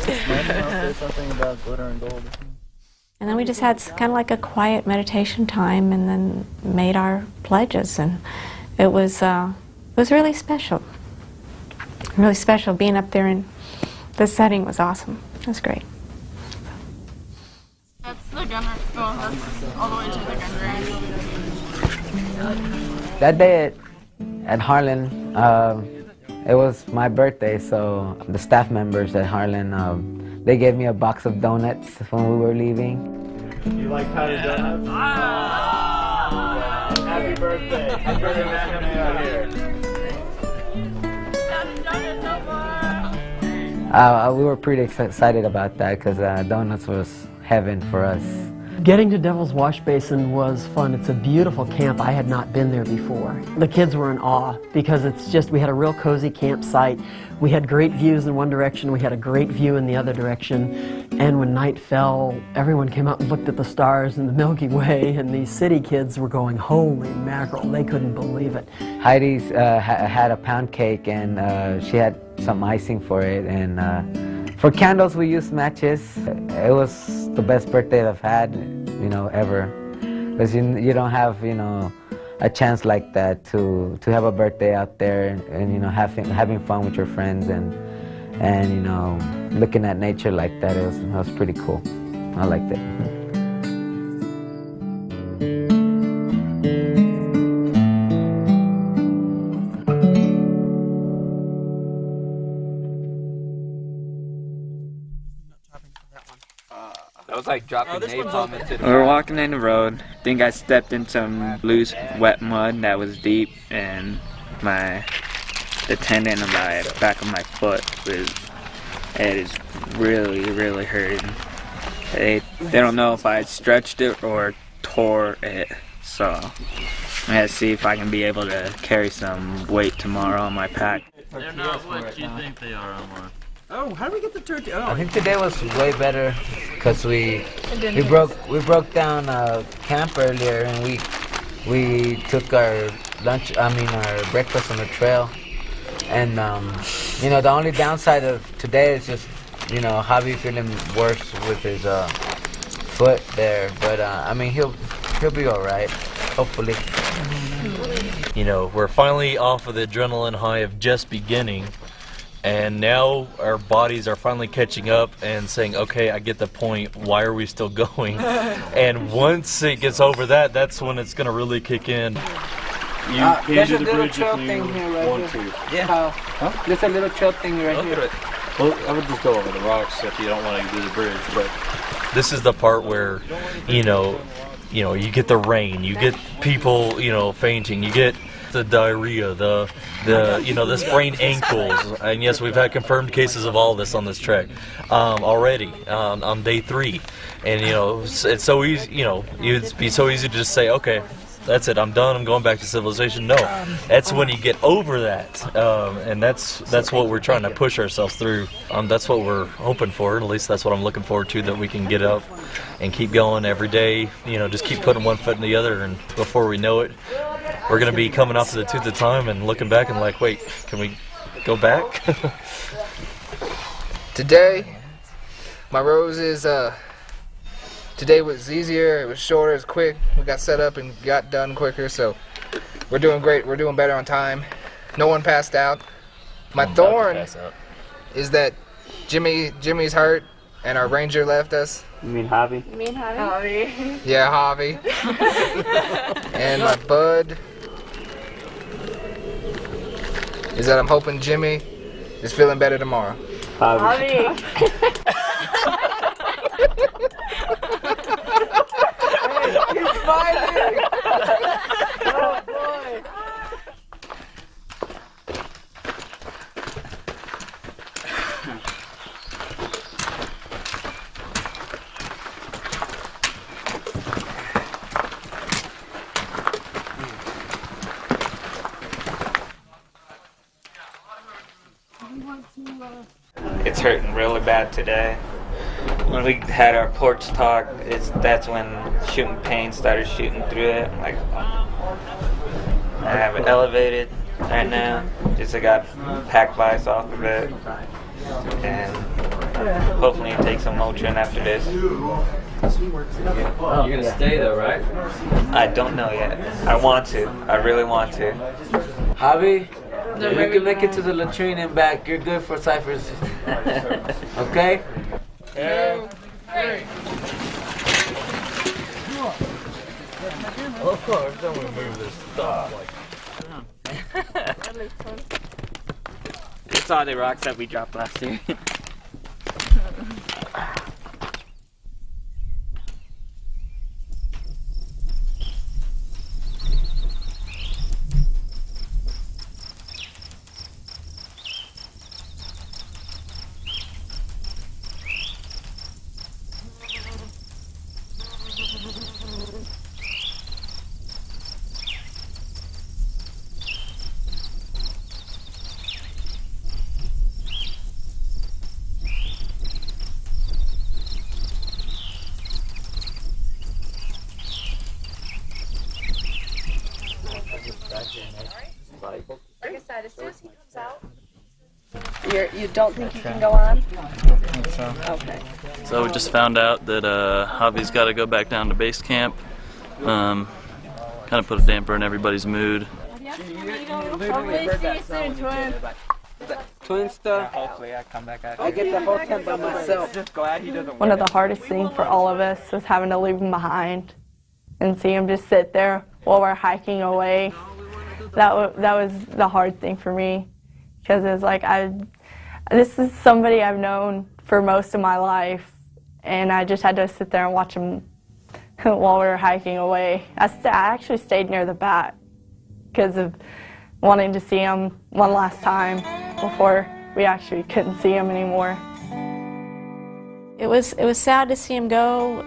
Happy birthday. Something about glitter and gold. And then we just had kind of like a quiet meditation time, and then made our pledges, and it was really special. Really special being up there, and the setting was awesome. It was great. That's the gunner. Oh, that's all the way to the gun range. That day at Harlan, it was my birthday, so the staff members at Harlan, they gave me a box of donuts when we were leaving. You like powdered donuts? Happy birthday. Happy birthday, man. We were pretty excited about that, because donuts was heaven for us. Getting to Devil's Wash Basin was fun. It's a beautiful camp. I had not been there before. The kids were in awe, because we had a real cozy campsite. We had great views in one direction, we had a great view in the other direction, and when night fell, everyone came out and looked at the stars in the Milky Way, and these city kids were going, holy mackerel, they couldn't believe it. Heidi's had a pound cake, and she had some icing for it, and for candles we used matches. It was the best birthday I've had, you know, ever, because you don't have, you know, a chance like that to have a birthday out there and you know, having fun with your friends and you know, looking at nature like that. It was pretty cool. I liked it. That was like dropping napalm into the We were walking in the road. I think I stepped in some loose, wet mud that was deep, and the tendon on the back of my foot is really hurting. They don't know if I stretched it or tore it, so I had to see if I can be able to carry some weight tomorrow on my pack. They're not what you think they are, Omar. Oh, how do we get the turkey? Oh, I think today was way better because we broke down a camp earlier and we took our breakfast on the trail, and the only downside of today is just Javi feeling worse with his foot there, but he'll be all right, hopefully. We're finally off of the adrenaline high of just beginning, and now our bodies are finally catching up and saying, okay, I get the point, why are we still going? And once it gets over that, that's when it's going to really kick in. There's a little trail thing here right here. Yeah. Huh? There's a little trail thing right here. Well, I would just go over the rocks if you don't want to do the bridge, but this is the part where, you get the rain, you get people, fainting, you get the diarrhea, the sprained ankles, and yes, we've had confirmed cases of all this on this trek already on day 3, and it's so easy, it'd be so easy to just say, okay, that's it, I'm done, I'm going back to civilization. No, that's when you get over that, and that's what we're trying to push ourselves through. That's what we're hoping for, at least that's what I'm looking forward to, that we can get up and keep going every day, just keep putting one foot in the other, and before we know it, we're going to be coming off to the tooth of time and looking back and like, wait, can we go back? Today, my rose is, today was easier, it was shorter, it was quick. We got set up and got done quicker, so we're doing great. We're doing better on time. No one passed out. My thorn is that Jimmy's hurt and our ranger left us. You mean Javi? You mean Javi? Yeah, Javi. And my bud is that I'm hoping Jimmy is feeling better tomorrow. Javi. He's smiling! Oh boy! It's hurting really bad today. When we had our porch talk, that's when shooting pain started shooting through it. Like, I have it elevated right now. Just I got pack vice off of it, and hopefully take some Motrin after this. You're gonna stay though, right? I don't know yet. I want to. I really want to. Javi, if you can make it to the latrine and back, you're good for ciphers. Okay? Yeah. Of course, then we move this stuff It's all the rocks that we dropped last year. Like I said, as soon as he comes out, you don't think you can go on? Okay. So we just found out that Javi's got to go back down to base camp. Kind of put a damper in everybody's mood. Hopefully see you soon, twin. Twin stuff. Hopefully I come back out. I get the whole tent by myself. Just glad he doesn't. One of the hardest things for all of us was having to leave him behind and see him just sit there while we're hiking away. That was the hard thing for me, because it was like this is somebody I've known for most of my life, and I just had to sit there and watch them while we were hiking away. I actually stayed near the back because of wanting to see them one last time before we actually couldn't see them anymore. It was sad to see him go.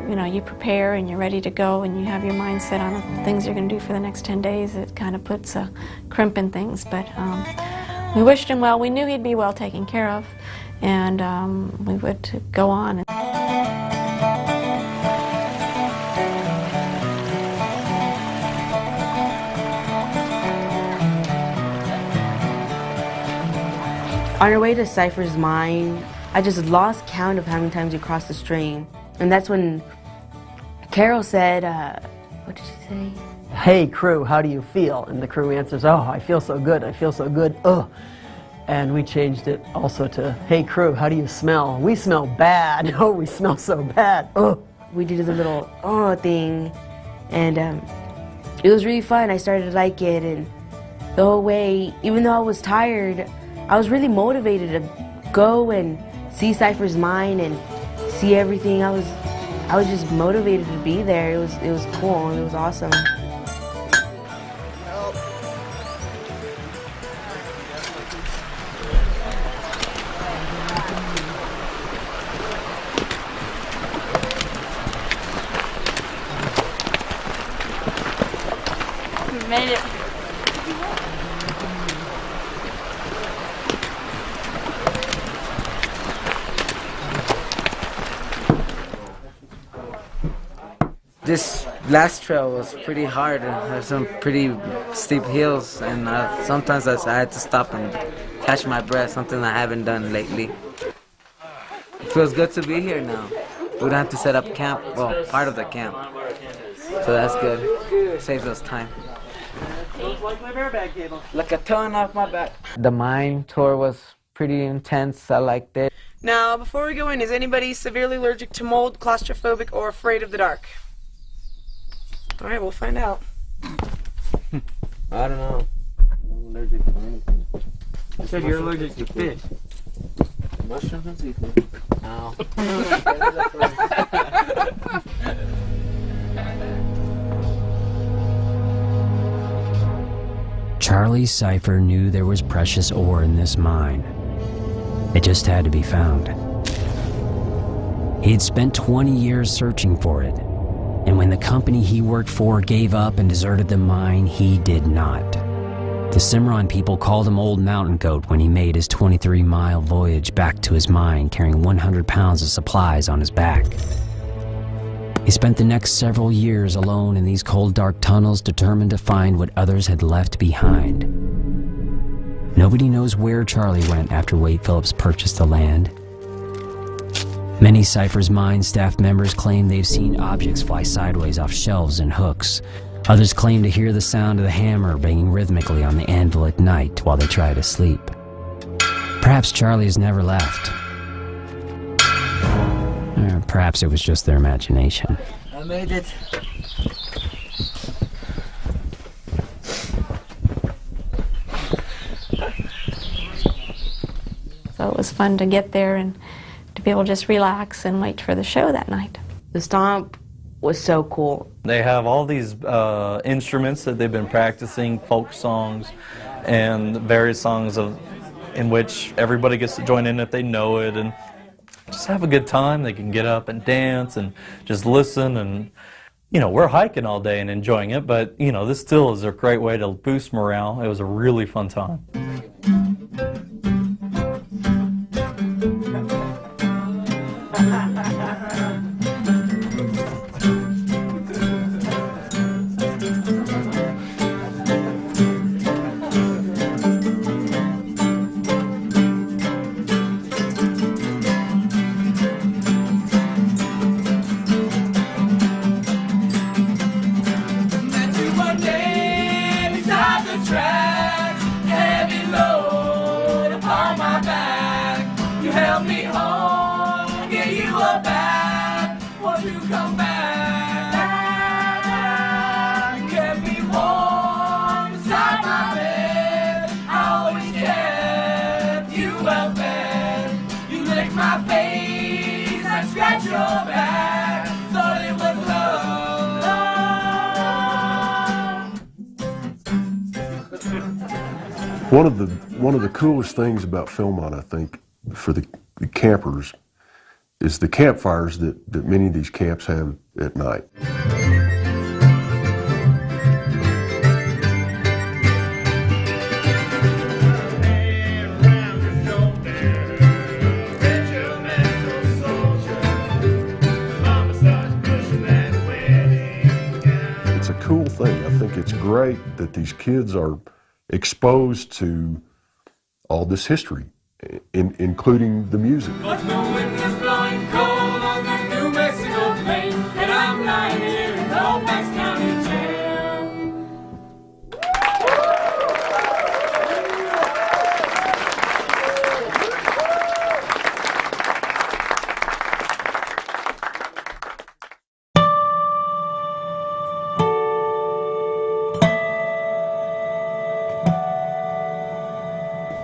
You know, you prepare and you're ready to go and you have your mind set on the things you're going to do for the next 10 days. It kind of puts a crimp in things, but we wished him well. We knew he'd be well taken care of, and we would go on. On our way to Cypher's mine, I just lost count of how many times we crossed the stream. And that's when Carol said, what did she say? Hey crew, how do you feel? And the crew answers, oh, I feel so good, I feel so good, ugh. And we changed it also to, hey crew, how do you smell? We smell bad, oh, we smell so bad, ugh. We did the little thing, and it was really fun. I started to like it, and the whole way, even though I was tired, I was really motivated to go and see Cypher's mine and see everything. I was just motivated to be there. It was cool. It was awesome. We made it. This last trail was pretty hard and there's some pretty steep hills, and sometimes I had to stop and catch my breath, something I haven't done lately. It feels good to be here now. We don't have to set up camp, well, part of the camp. So that's good. Saves us time. Like a ton off my back. The mine tour was pretty intense. I liked it. Now, before we go in, is anybody severely allergic to mold, claustrophobic, or afraid of the dark? All right, we'll find out. I don't know. I'm allergic to anything. You said you're allergic to fish. Mushrooms and seafood. No. Charlie Cypher knew there was precious ore in this mine. It just had to be found. He had spent 20 years searching for it, and when the company he worked for gave up and deserted the mine, he did not. The Cimarron people called him Old Mountain Goat when he made his 23-mile voyage back to his mine carrying 100 pounds of supplies on his back. He spent the next several years alone in these cold, dark tunnels, determined to find what others had left behind. Nobody knows where Charlie went after Wade Phillips purchased the land. Many Cypher's mine staff members claim they've seen objects fly sideways off shelves and hooks. Others claim to hear the sound of the hammer banging rhythmically on the anvil at night while they try to sleep. Perhaps Charlie has never left. Or perhaps it was just their imagination. I made it. So it was fun to get there and to be able to just relax and wait for the show that night. The stomp was so cool. They have all these instruments that they've been practicing, folk songs, and various songs in which everybody gets to join in if they know it, and just have a good time. They can get up and dance and just listen, and you know, we're hiking all day and enjoying it, but you know, this still is a great way to boost morale. It was a really fun time. your back, thought it was love. One of the coolest things about Philmont, I think, for the campers, is the campfires that many of these camps have at night. It's a cool thing. I think it's great that these kids are exposed to all this history, including the music. But the wind is blowing cold on the New Mexico plain, and I'm lying here in Colfax County jail.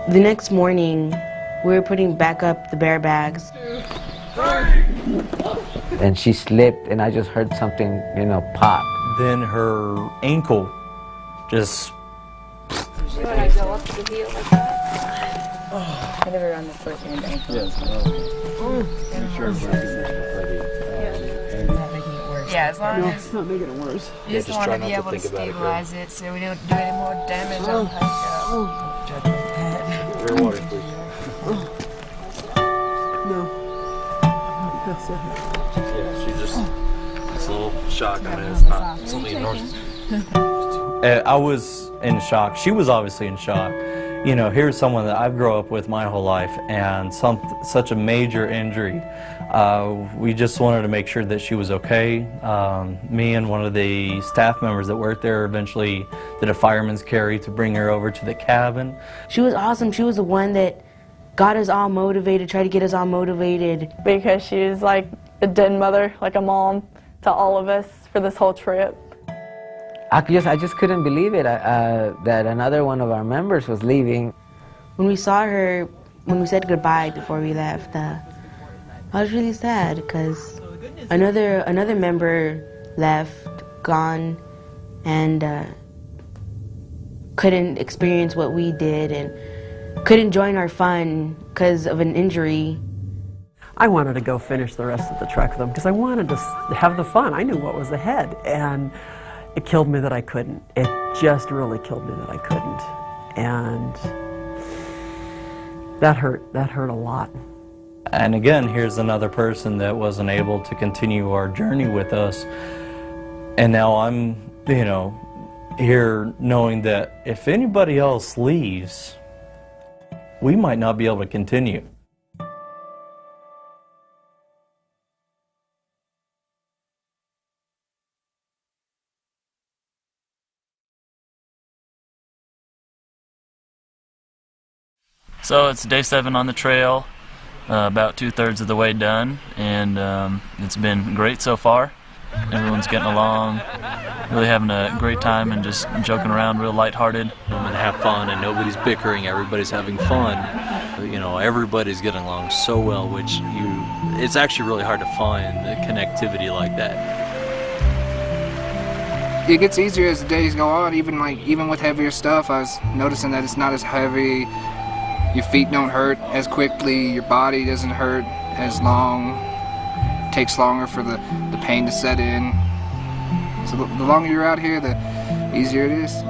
The next morning, we were putting back up the bear bags. And she slipped, and I just heard something, pop. Then her ankle just... You want to go up to the heel like that? I never on the foot and ankle. Yes, Yeah, as long as it's not making it worse. you just want to be able to stabilize it so we don't do any more damage on the Your water, please. No. Yeah, she's just... It's a little shock. I mean, it's not something enormous. I was in shock. She was obviously in shock. Here's someone that I've grown up with my whole life, and such a major injury. We just wanted to make sure that she was okay. Me and one of the staff members that worked there eventually did a fireman's carry to bring her over to the cabin. She was awesome. She was the one that got us all motivated, tried to get us all motivated. Because she was like a den mother, like a mom to all of us for this whole trip. I just couldn't believe it, that another one of our members was leaving. When we saw her, when we said goodbye before we left, I was really sad because another member left, gone, and couldn't experience what we did and couldn't join our fun because of an injury. I wanted to go finish the rest of the trek with them because I wanted to have the fun. I knew what was ahead, and it killed me that I couldn't. It just really killed me that I couldn't. And that hurt a lot. And again, here's another person that wasn't able to continue our journey with us. And now I'm, here knowing that if anybody else leaves, we might not be able to continue. So it's day 7 on the trail, about 2/3 of the way done, and it's been great so far. Everyone's getting along, really having a great time and just joking around, real lighthearted. And have fun, and nobody's bickering, everybody's having fun. Everybody's getting along so well, which it's actually really hard to find a connectivity like that. It gets easier as the days go on, even with heavier stuff. I was noticing that it's not as heavy. Your feet don't hurt as quickly, your body doesn't hurt as long. It takes longer for the pain to set in. So the longer you're out here, the easier it is.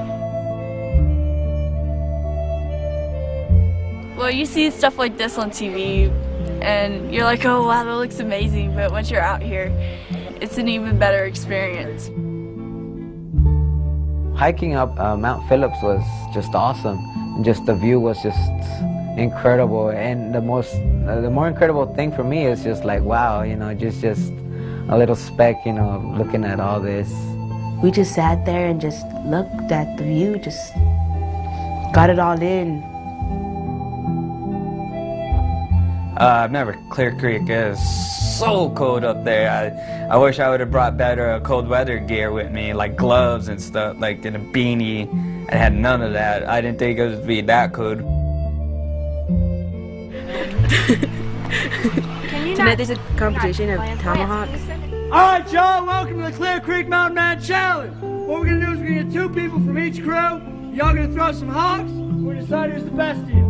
Well, you see stuff like this on TV, and you're like, oh wow, that looks amazing, but once you're out here, it's an even better experience. Hiking up Mount Phillips was just awesome. And just the view was just incredible, and the more incredible thing for me is just like, wow, just a little speck, looking at all this. We just sat there and just looked at the view, just got it all in. I've never Clear Creek. It's so cold up there. I wish I would have brought better cold weather gear with me, like gloves and stuff, like and a beanie. I had none of that. I didn't think it would be that cold. Can you Tonight there's a competition of tomahawks. Alright, y'all, welcome to the Clear Creek Mountain Man Challenge. What we're gonna do is we're gonna get 2 people from each crew. Y'all gonna throw some hawks. We're gonna decide who's the best of you.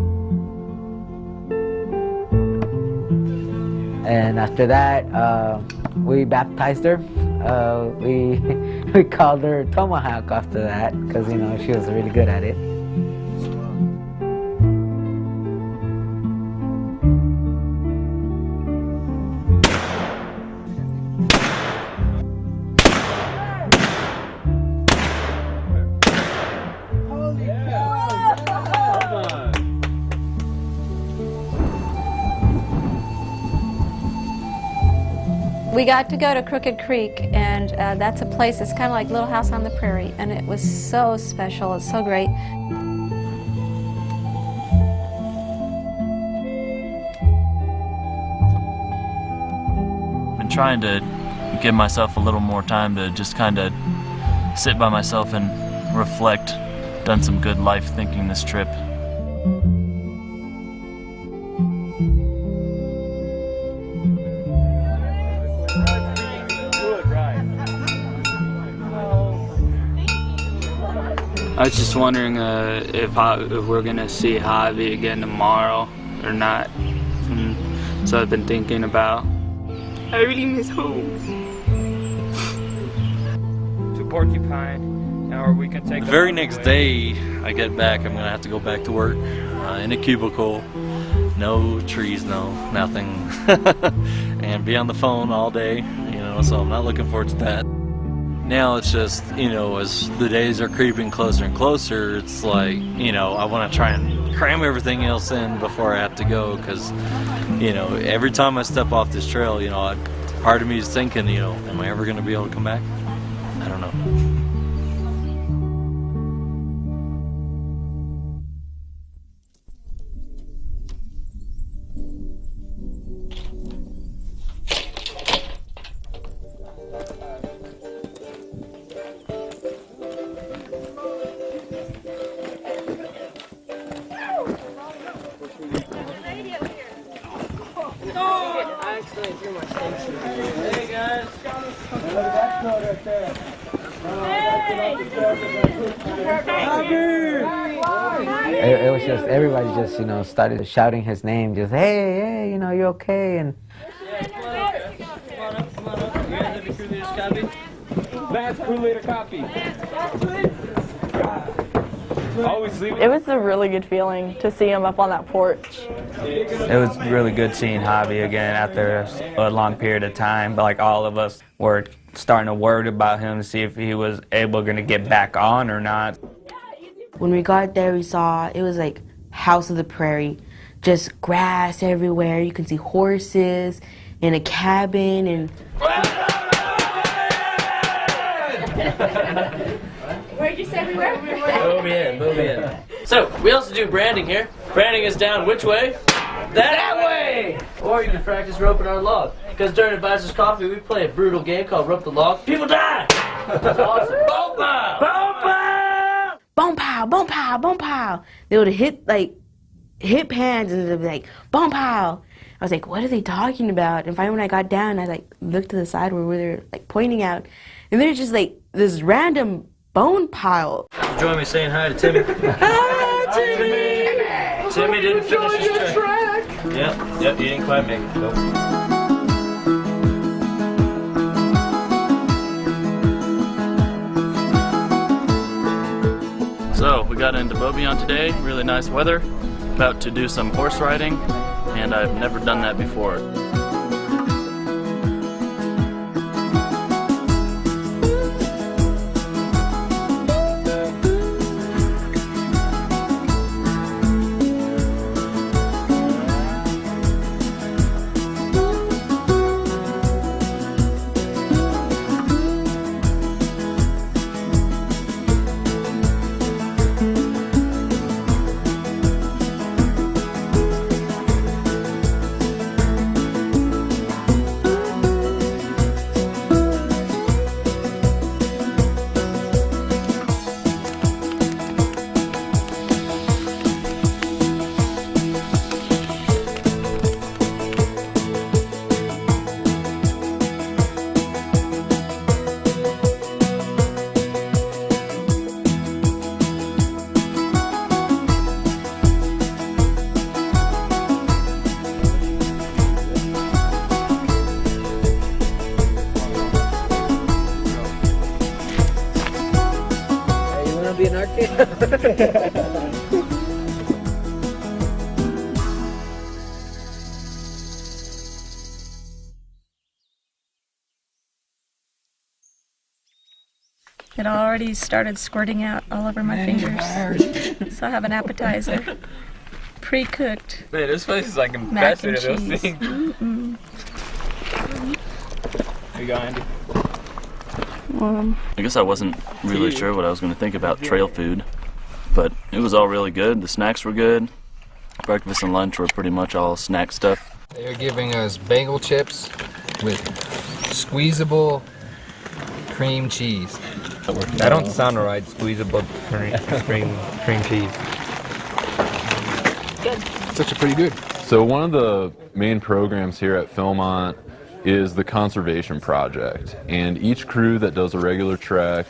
And after that, we baptized her. We called her Tomahawk after that because, you know, she was really good at it. We got to go to Crooked Creek, and that's a place that's kind of like Little House on the Prairie, and it was so special. It's so great. Been trying to give myself a little more time to just kind of sit by myself and reflect. Done some good life thinking this trip. I was just wondering if we're gonna see Javi again tomorrow or not. So I've been thinking about. I really miss home. To Porcupine, or we can take The very next day I get back, I'm gonna have to go back to work in a cubicle. No trees, no nothing, and be on the phone all day. You know, so I'm not looking forward to that. Now it's just, you know, as the days are creeping closer and closer, it's like, you know, I want to try and cram everything else in before I have to go, because, you know, every time I step off this trail, you know, part of me is thinking, you know, am I ever going to be able to come back? I don't know. Hey guys. It was just, everybody just, you know, started shouting his name, just, hey, hey, you know, you okay? And Vance, crew leader copy. It was a really good feeling to see him up on that porch. It was really good seeing Javi again after a long period of time. But like all of us were starting to worry about him to see if he was going to get back on or not. When we got there, we saw it was like House of the Prairie, just grass everywhere. You can see horses and a cabin and. Where'd you say we were? Move in. So, we also do branding here. Branding is down which way? That way! Or you can practice roping our log. Because during Advisor's Coffee, we play a brutal game called Rope the Log. People die! That's awesome. Boom pow! Boom pow! Boom pow! Boom pow! Boom pow! They would hit pans and they'd be like, boom pow! I was like, what are they talking about? And finally when I got down, I like looked to the side where they're like pointing out. And there's just like this random bone pile. Join me saying hi to Timmy. Hi, Timmy! Timmy didn't finish his track. Yep, he didn't quite make it. Nope. So we got into Beaubien today, really nice weather, about to do some horse riding, and I've never done that before. It already started squirting out all over my fingers. So I have an appetizer. Pre-cooked. Man, this place is like a Mac and best cheese. thing. There you go, Andy. I guess I wasn't really sure what I was going to think about trail food, but it was all really good. The snacks were good. Breakfast and lunch were pretty much all snack stuff. They're giving us bagel chips with squeezable cream cheese. That don't sound right, squeezable cream cheese. It's actually pretty good. So one of the main programs here at Philmont is the conservation project, and each crew that does a regular trek,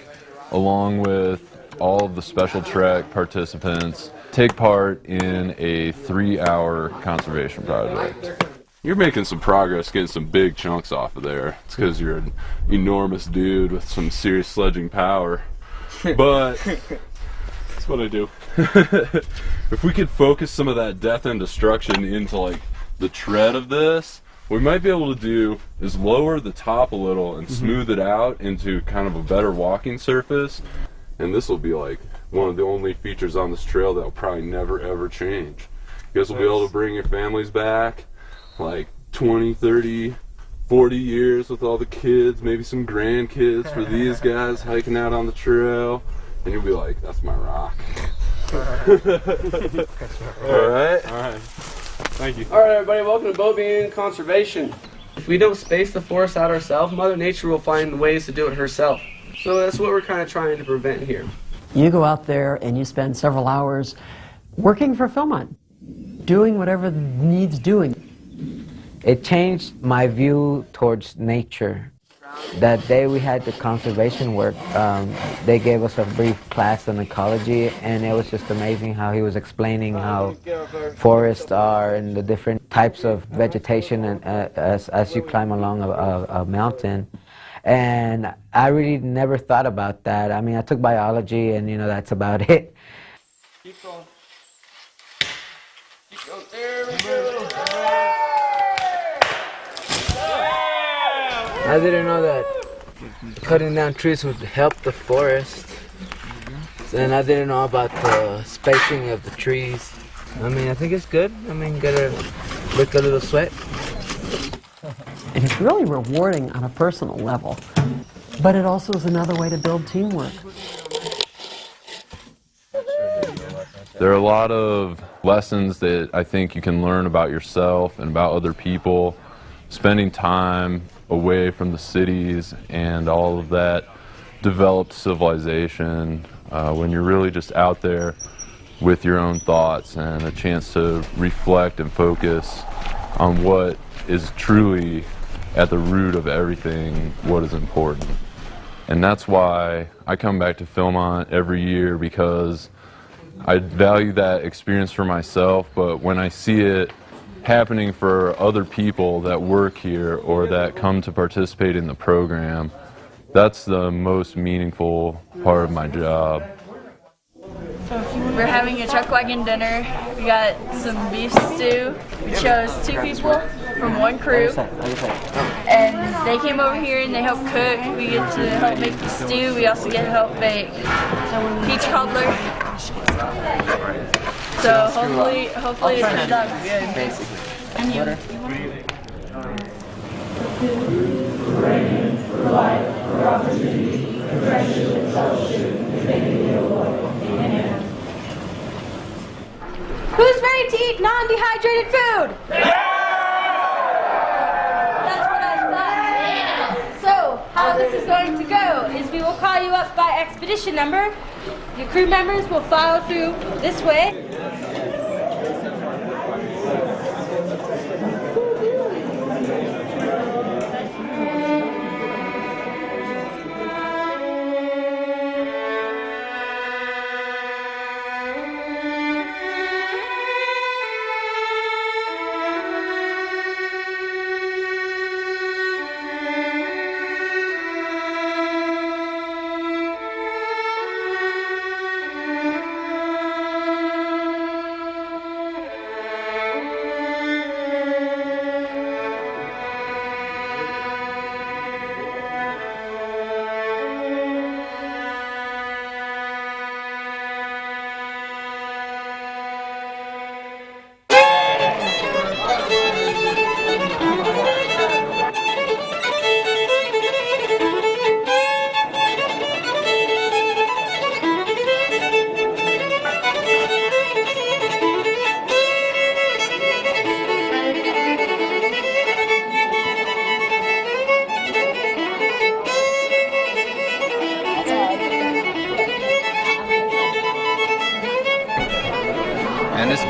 along with all of the special trek participants, take part in a 3-hour conservation project. You're making some progress getting some big chunks off of there. It's because you're an enormous dude with some serious sledging power. But that's what I do. If we could focus some of that death and destruction into like the tread of this, what we might be able to do is lower the top a little and smooth it out into kind of a better walking surface. And this will be like one of the only features on this trail that will probably never ever change. You guys will be able to bring your families back like 20, 30, 40 years with all the kids, maybe some grandkids for these guys hiking out on the trail, and you'll be like, that's my rock. Alright? Alright. Thank you. Alright everybody, welcome to Bovine Conservation. If we don't space the forest out ourselves, Mother Nature will find ways to do it herself. So that's what we're kind of trying to prevent here. You go out there and you spend several hours working for Philmont, doing whatever needs doing. It changed my view towards nature. That day we had the conservation work, they gave us a brief class on ecology, and it was just amazing how he was explaining how forests are and the different types of vegetation and, as you climb along a mountain. And I really never thought about that. I mean, I took biology and, you know, that's about it. Keep going. Keep going. There we go. I didn't know that cutting down trees would help the forest. And I didn't know about the spacing of the trees. I mean, I think it's good. I mean, gotta lick a little sweat. And it's really rewarding on a personal level. But it also is another way to build teamwork. There are a lot of lessons that I think you can learn about yourself and about other people, spending time away from the cities and all of that developed civilization, when you're really just out there with your own thoughts and a chance to reflect and focus on what is truly at the root of everything, what is important. And that's why I come back to Philmont every year, because I value that experience for myself, but when I see it happening for other people that work here or that come to participate in the program, that's the most meaningful part of my job. We're having a truck wagon dinner. We got some beef stew. We chose 2 people from 1 crew. And they came over here and they helped cook. We get to help make the stew. We also get to help bake peach cobbler. So hopefully it turns out good. And you. Who's ready to eat non-dehydrated food? That's what I thought. So, how this is going to go is we will call you up by expedition number. Your crew members will follow through this way.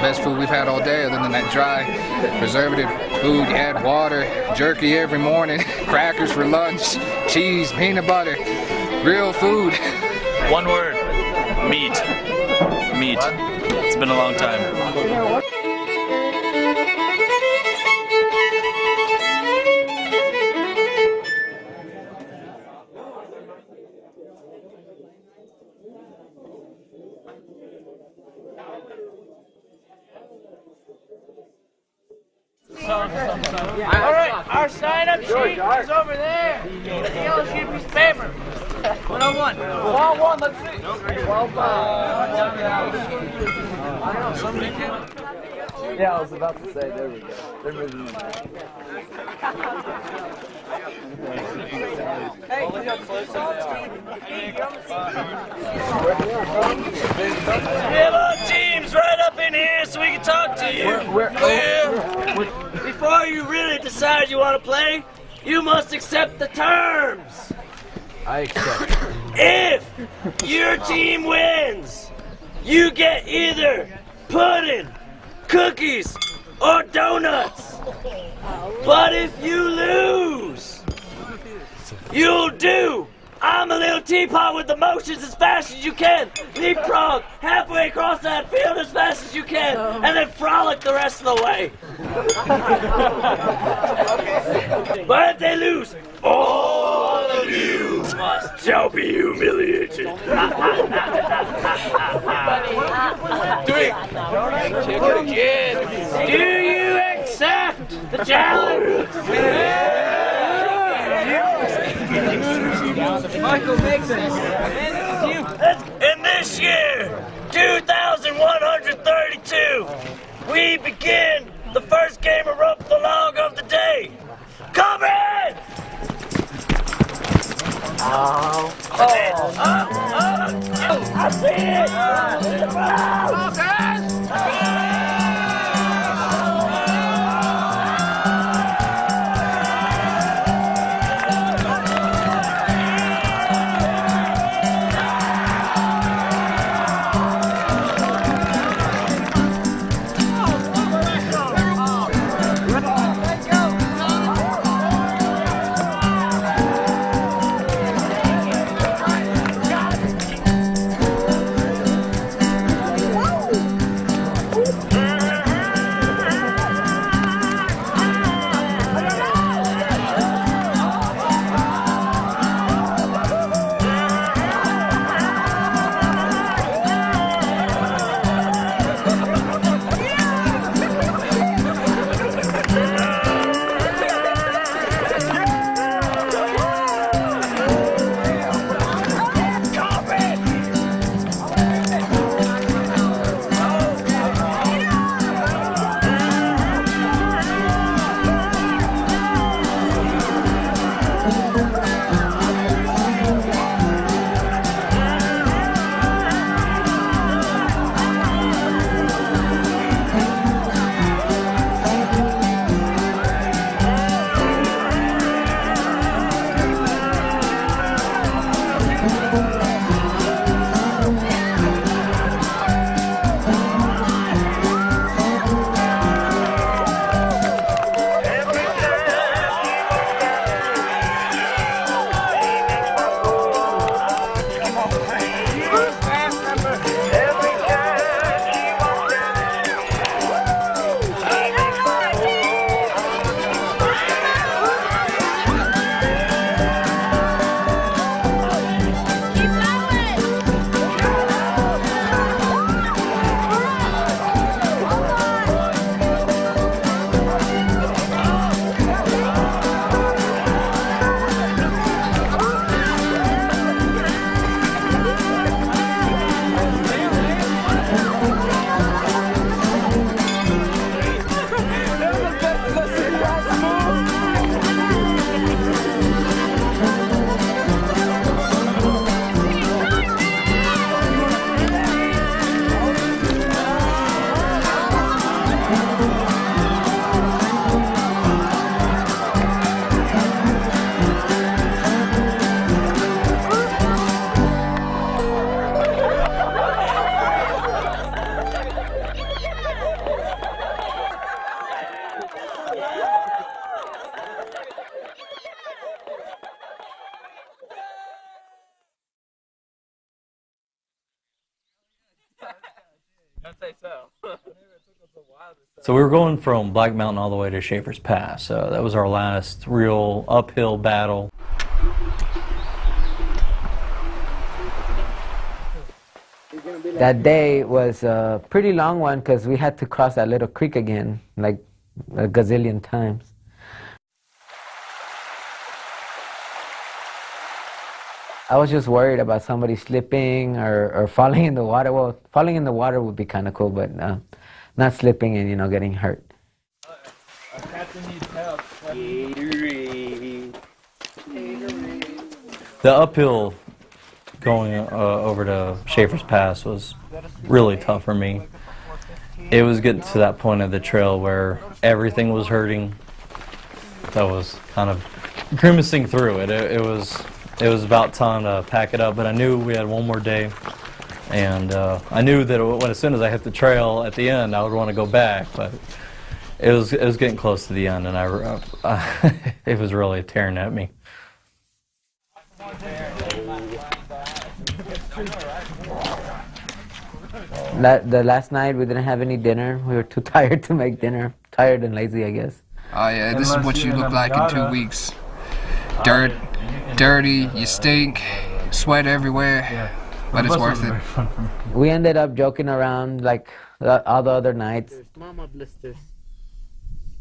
best food we've had all day, other than that dry, preservative food. You add water, jerky every morning, crackers for lunch, cheese, peanut butter, real food. One word, meat. Meat. It's been a long time. Alright, our sign-up sheet is over there. The yellow sheet of piece of paper. 101. 101, let's see. 12. Yeah, I was about to say, there we go. They're moving in. We have our teams right up in here so we can talk to you. Before you really decide you want to play, you must accept the terms. I accept. If your team wins, you get either pudding, cookies, or donuts. But if you lose, you'll do I'm a little teapot with the motions as fast as you can. Leapfrog halfway across that field as fast as you can. And then frolic the rest of the way. But if they lose, all of you shall be humiliated. Do you accept the challenge? Michael makes it. In this year, 2132, we begin the first game of rope the log of the day. Come in! I see it! So we were going from Black Mountain all the way to Schaefer's Pass. So that was our last real uphill battle. That day was a pretty long one because we had to cross that little creek again, like a gazillion times. I was just worried about somebody slipping or falling in the water. Well, falling in the water would be kind of cool, but not slipping and, you know, getting hurt. The uphill going over to Schaefer's Pass was really tough for me. It was getting to that point of the trail where everything was hurting. That was kind of grimacing through it. It was about time to pack it up, but I knew we had one more day, and I knew that as soon as I hit the trail at the end, I would want to go back, but it was getting close to the end, and it was really tearing at me. The last night we didn't have any dinner. We were too tired to make dinner. Tired and lazy, I guess. Oh yeah, this is what you look like in 2 weeks. Dirty, you stink, sweat everywhere, but it's worth it. We ended up joking around like all the other nights. Mama blisters.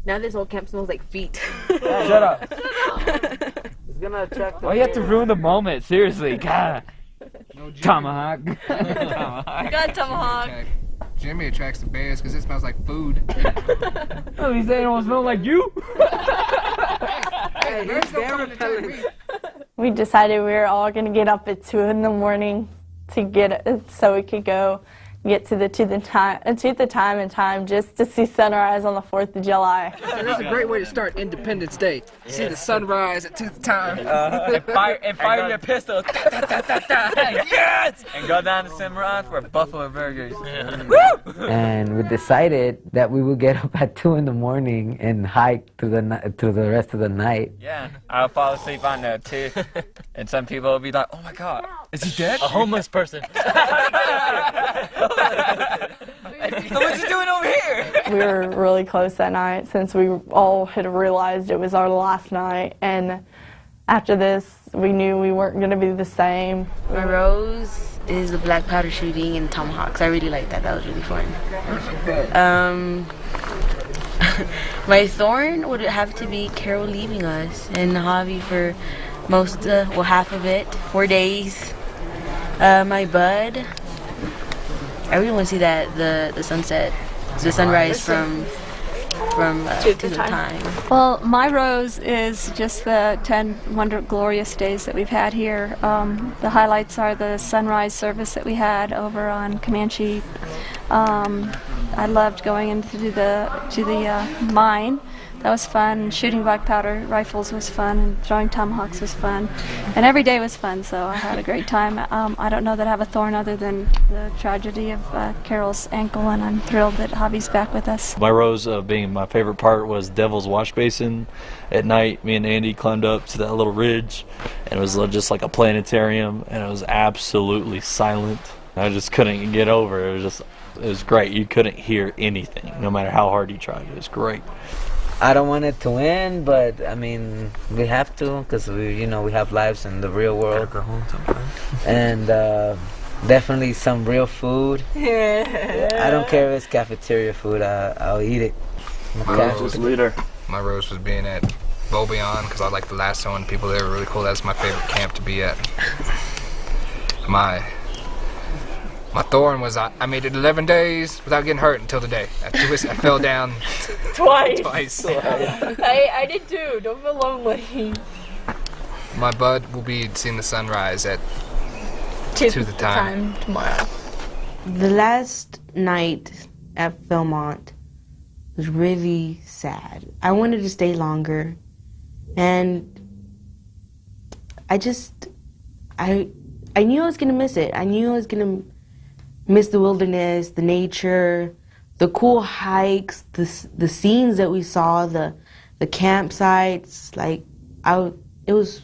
Now this whole camp smells like feet. Shut up. It's gonna attract. Why you have to ruin the moment? Seriously, God. Tomahawk. Got tomahawk. Jimmy attracts the bears because it smells like food. Oh, you saying it don't smell like you? Hey, bears don't come to attack me. We decided we were all going to get up at 2 in the morning so we could go get to the time and time just to see sunrise on the 4th of July. That's a great way to start Independence Day. See the sunrise at 2 time. And fire your pistol. Yes! And go down to Cimarron for Buffalo Burgers. And we decided that we would get up at 2 in the morning and hike to the rest of the night. Yeah, I'll fall asleep on there too. And some people will be like, oh my God, is he dead? A homeless person. So what's he doing over here? We were really close that night since we all had realized it was our last night, and after this we knew we weren't going to be the same. My rose is the black powder shooting and tomahawks. I really like that. That was really fun. My thorn would have to be Carol leaving us and Javi for half of it, 4 days. My bud, I really want to see the sunset, the sunrise from to the time. Well, my rose is just the 10 glorious days that we've had here. The highlights are the sunrise service that we had over on Comanche. I loved going into the mine. That was fun. Shooting black powder rifles was fun, and throwing tomahawks was fun. And every day was fun, so I had a great time. I don't know that I have a thorn other than the tragedy of Carol's ankle, and I'm thrilled that Javi's back with us. My rose being my favorite part was Devil's Wash Basin. At night, me and Andy climbed up to that little ridge, and it was just like a planetarium, and it was absolutely silent. I just couldn't get over it. It was great. You couldn't hear anything, no matter how hard you tried. It was great. I don't want it to win, but I mean, we have to because we have lives in the real world. Go home sometime. And definitely some real food. Yeah. I don't care if it's cafeteria food. I'll eat it. My rose was being at Beaubillon because I like the lasso and people there were really cool. That's my favorite camp to be at. My thorn was I made it 11 days without getting hurt until the day. I fell down twice. I did too. Don't feel lonely. My bud will be seeing the sunrise at 2 the time tomorrow. The last night at Philmont was really sad. I wanted to stay longer, and I knew I was gonna miss it. I knew I was gonna miss the wilderness, the nature, the cool hikes, the scenes that we saw, the campsites. Like I was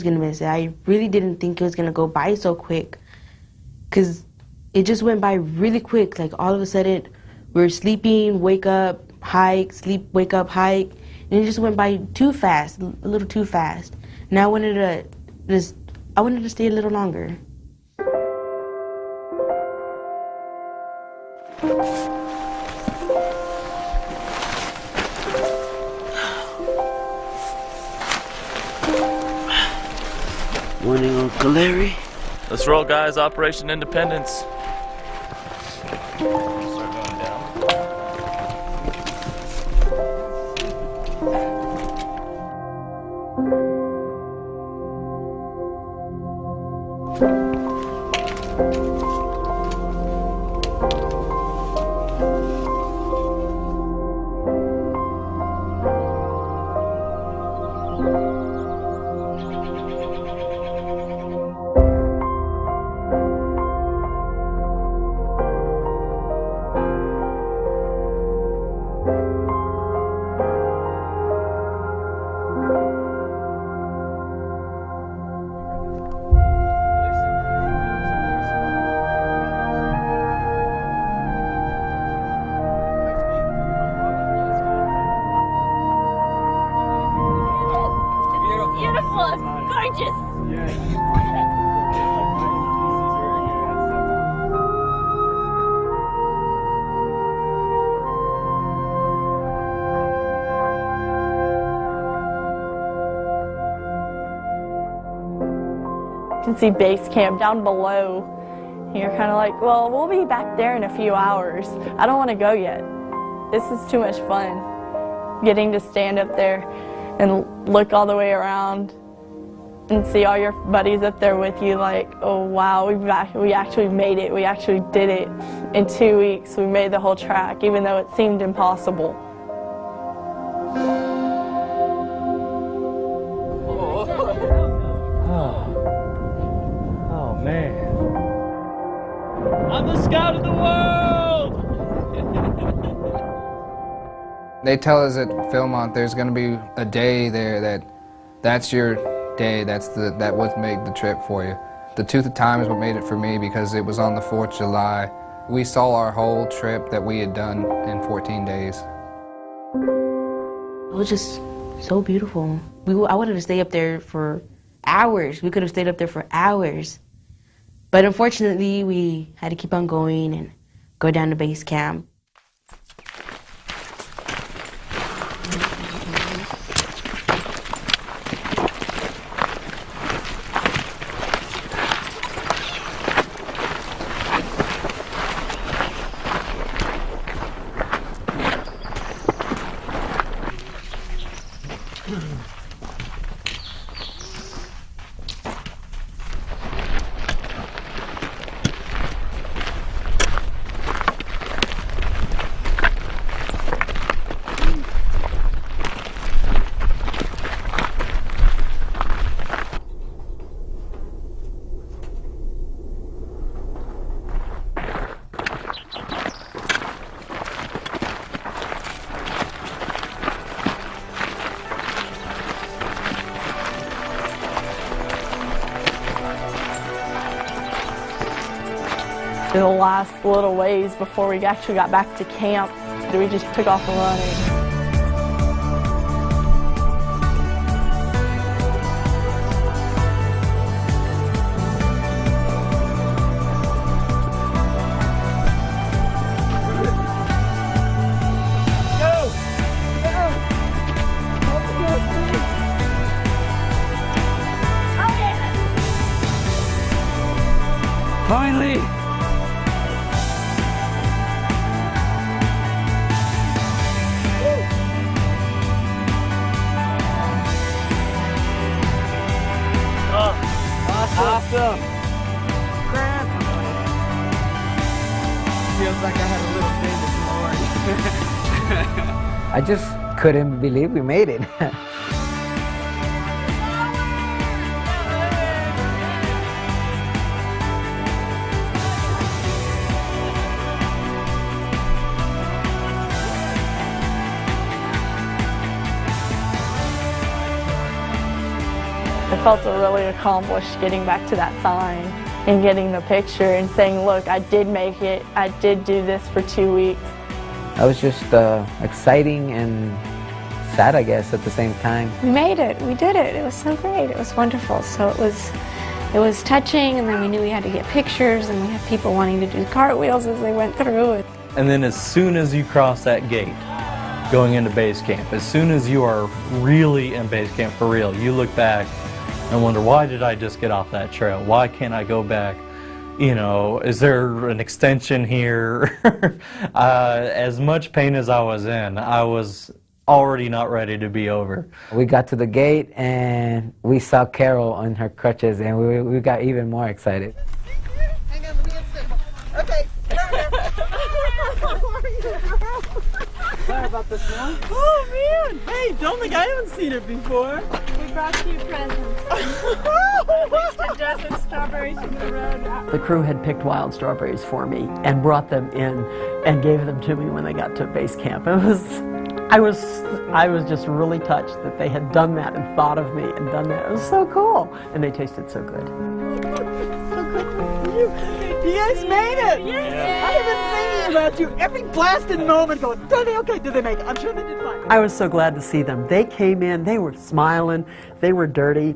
gonna miss it. I really didn't think it was gonna go by so quick, cause it just went by really quick. Like all of a sudden, We were sleeping, wake up, hike, sleep, wake up, hike, and it just went by too fast, a little too fast. And I wanted to stay a little longer. Morning, Uncle Larry. Let's roll, guys. Operation Independence. Beautiful, it's gorgeous. You can see base camp down below. And you're kind of like, well, we'll be back there in a few hours. I don't want to go yet. This is too much fun. Getting to stand up there and look all the way around and see all your buddies up there with you like, oh wow, we actually made it. We actually did it. In 2 weeks, we made the whole track, even though it seemed impossible. Oh man. I'm the scout of the world! They tell us at Philmont there's going to be a day there that's your day, that would make the trip for you. The Tooth of Time is what made it for me because it was on the 4th of July. We saw our whole trip that we had done in 14 days. It was just so beautiful. I wanted to stay up there for hours. We could have stayed up there for hours. But unfortunately, we had to keep on going and go down to base camp. The last little ways before we actually got back to camp, we just took off running. Finally! Awesome. Feels like I had a little bit of glory. I just couldn't believe we made it. I felt really accomplished getting back to that sign and getting the picture and saying, look, I did make it. I did do this for 2 weeks. That was just exciting and sad, I guess, at the same time. We made it. We did it. It was so great. It was wonderful. So it was touching, and then we knew we had to get pictures, and we had people wanting to do cartwheels as they went through it. And then as soon as you cross that gate, going into base camp, as soon as you are really in base camp for real, you look back and wonder, why did I just get off that trail? Why can't I go back? You know, is there an extension here? As much pain as I was in, I was already not ready to be over. We got to the gate and we saw Carol on her crutches, and we got even more excited. Hang on, let me get stable. Okay. Sorry about this one. Oh man! Hey, don't think I haven't seen it before. We brought you presents. Extra dozen strawberries from the road. The crew had picked wild strawberries for me and brought them in and gave them to me when they got to base camp. I was just really touched that they had done that and thought of me and done that. It was so cool, and they tasted so good. You guys made it! Yes. I have been thinking about you every blasted moment going, did they okay? Did they make it? I'm sure they did fine. I was so glad to see them. They came in, they were smiling, they were dirty,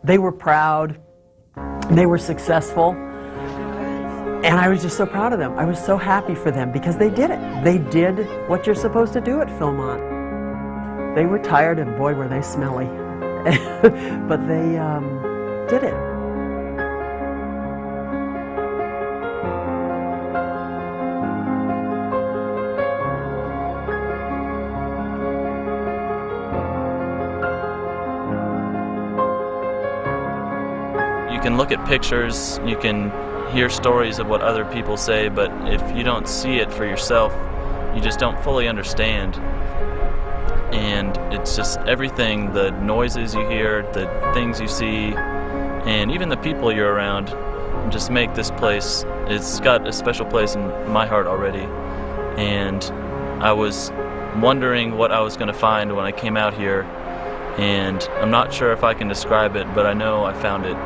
they were proud, they were successful. And I was just so proud of them. I was so happy for them because they did it. They did what you're supposed to do at Philmont. They were tired and boy were they smelly. But they did it. You can look at pictures, you can hear stories of what other people say, but if you don't see it for yourself, you just don't fully understand. And it's just everything, the noises you hear, the things you see, and even the people you're around just make this place, it's got a special place in my heart already. And I was wondering what I was going to find when I came out here, and I'm not sure if I can describe it, but I know I found it.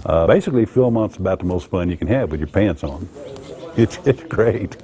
Basically, Philmont's about the most fun you can have with your pants on. It's great.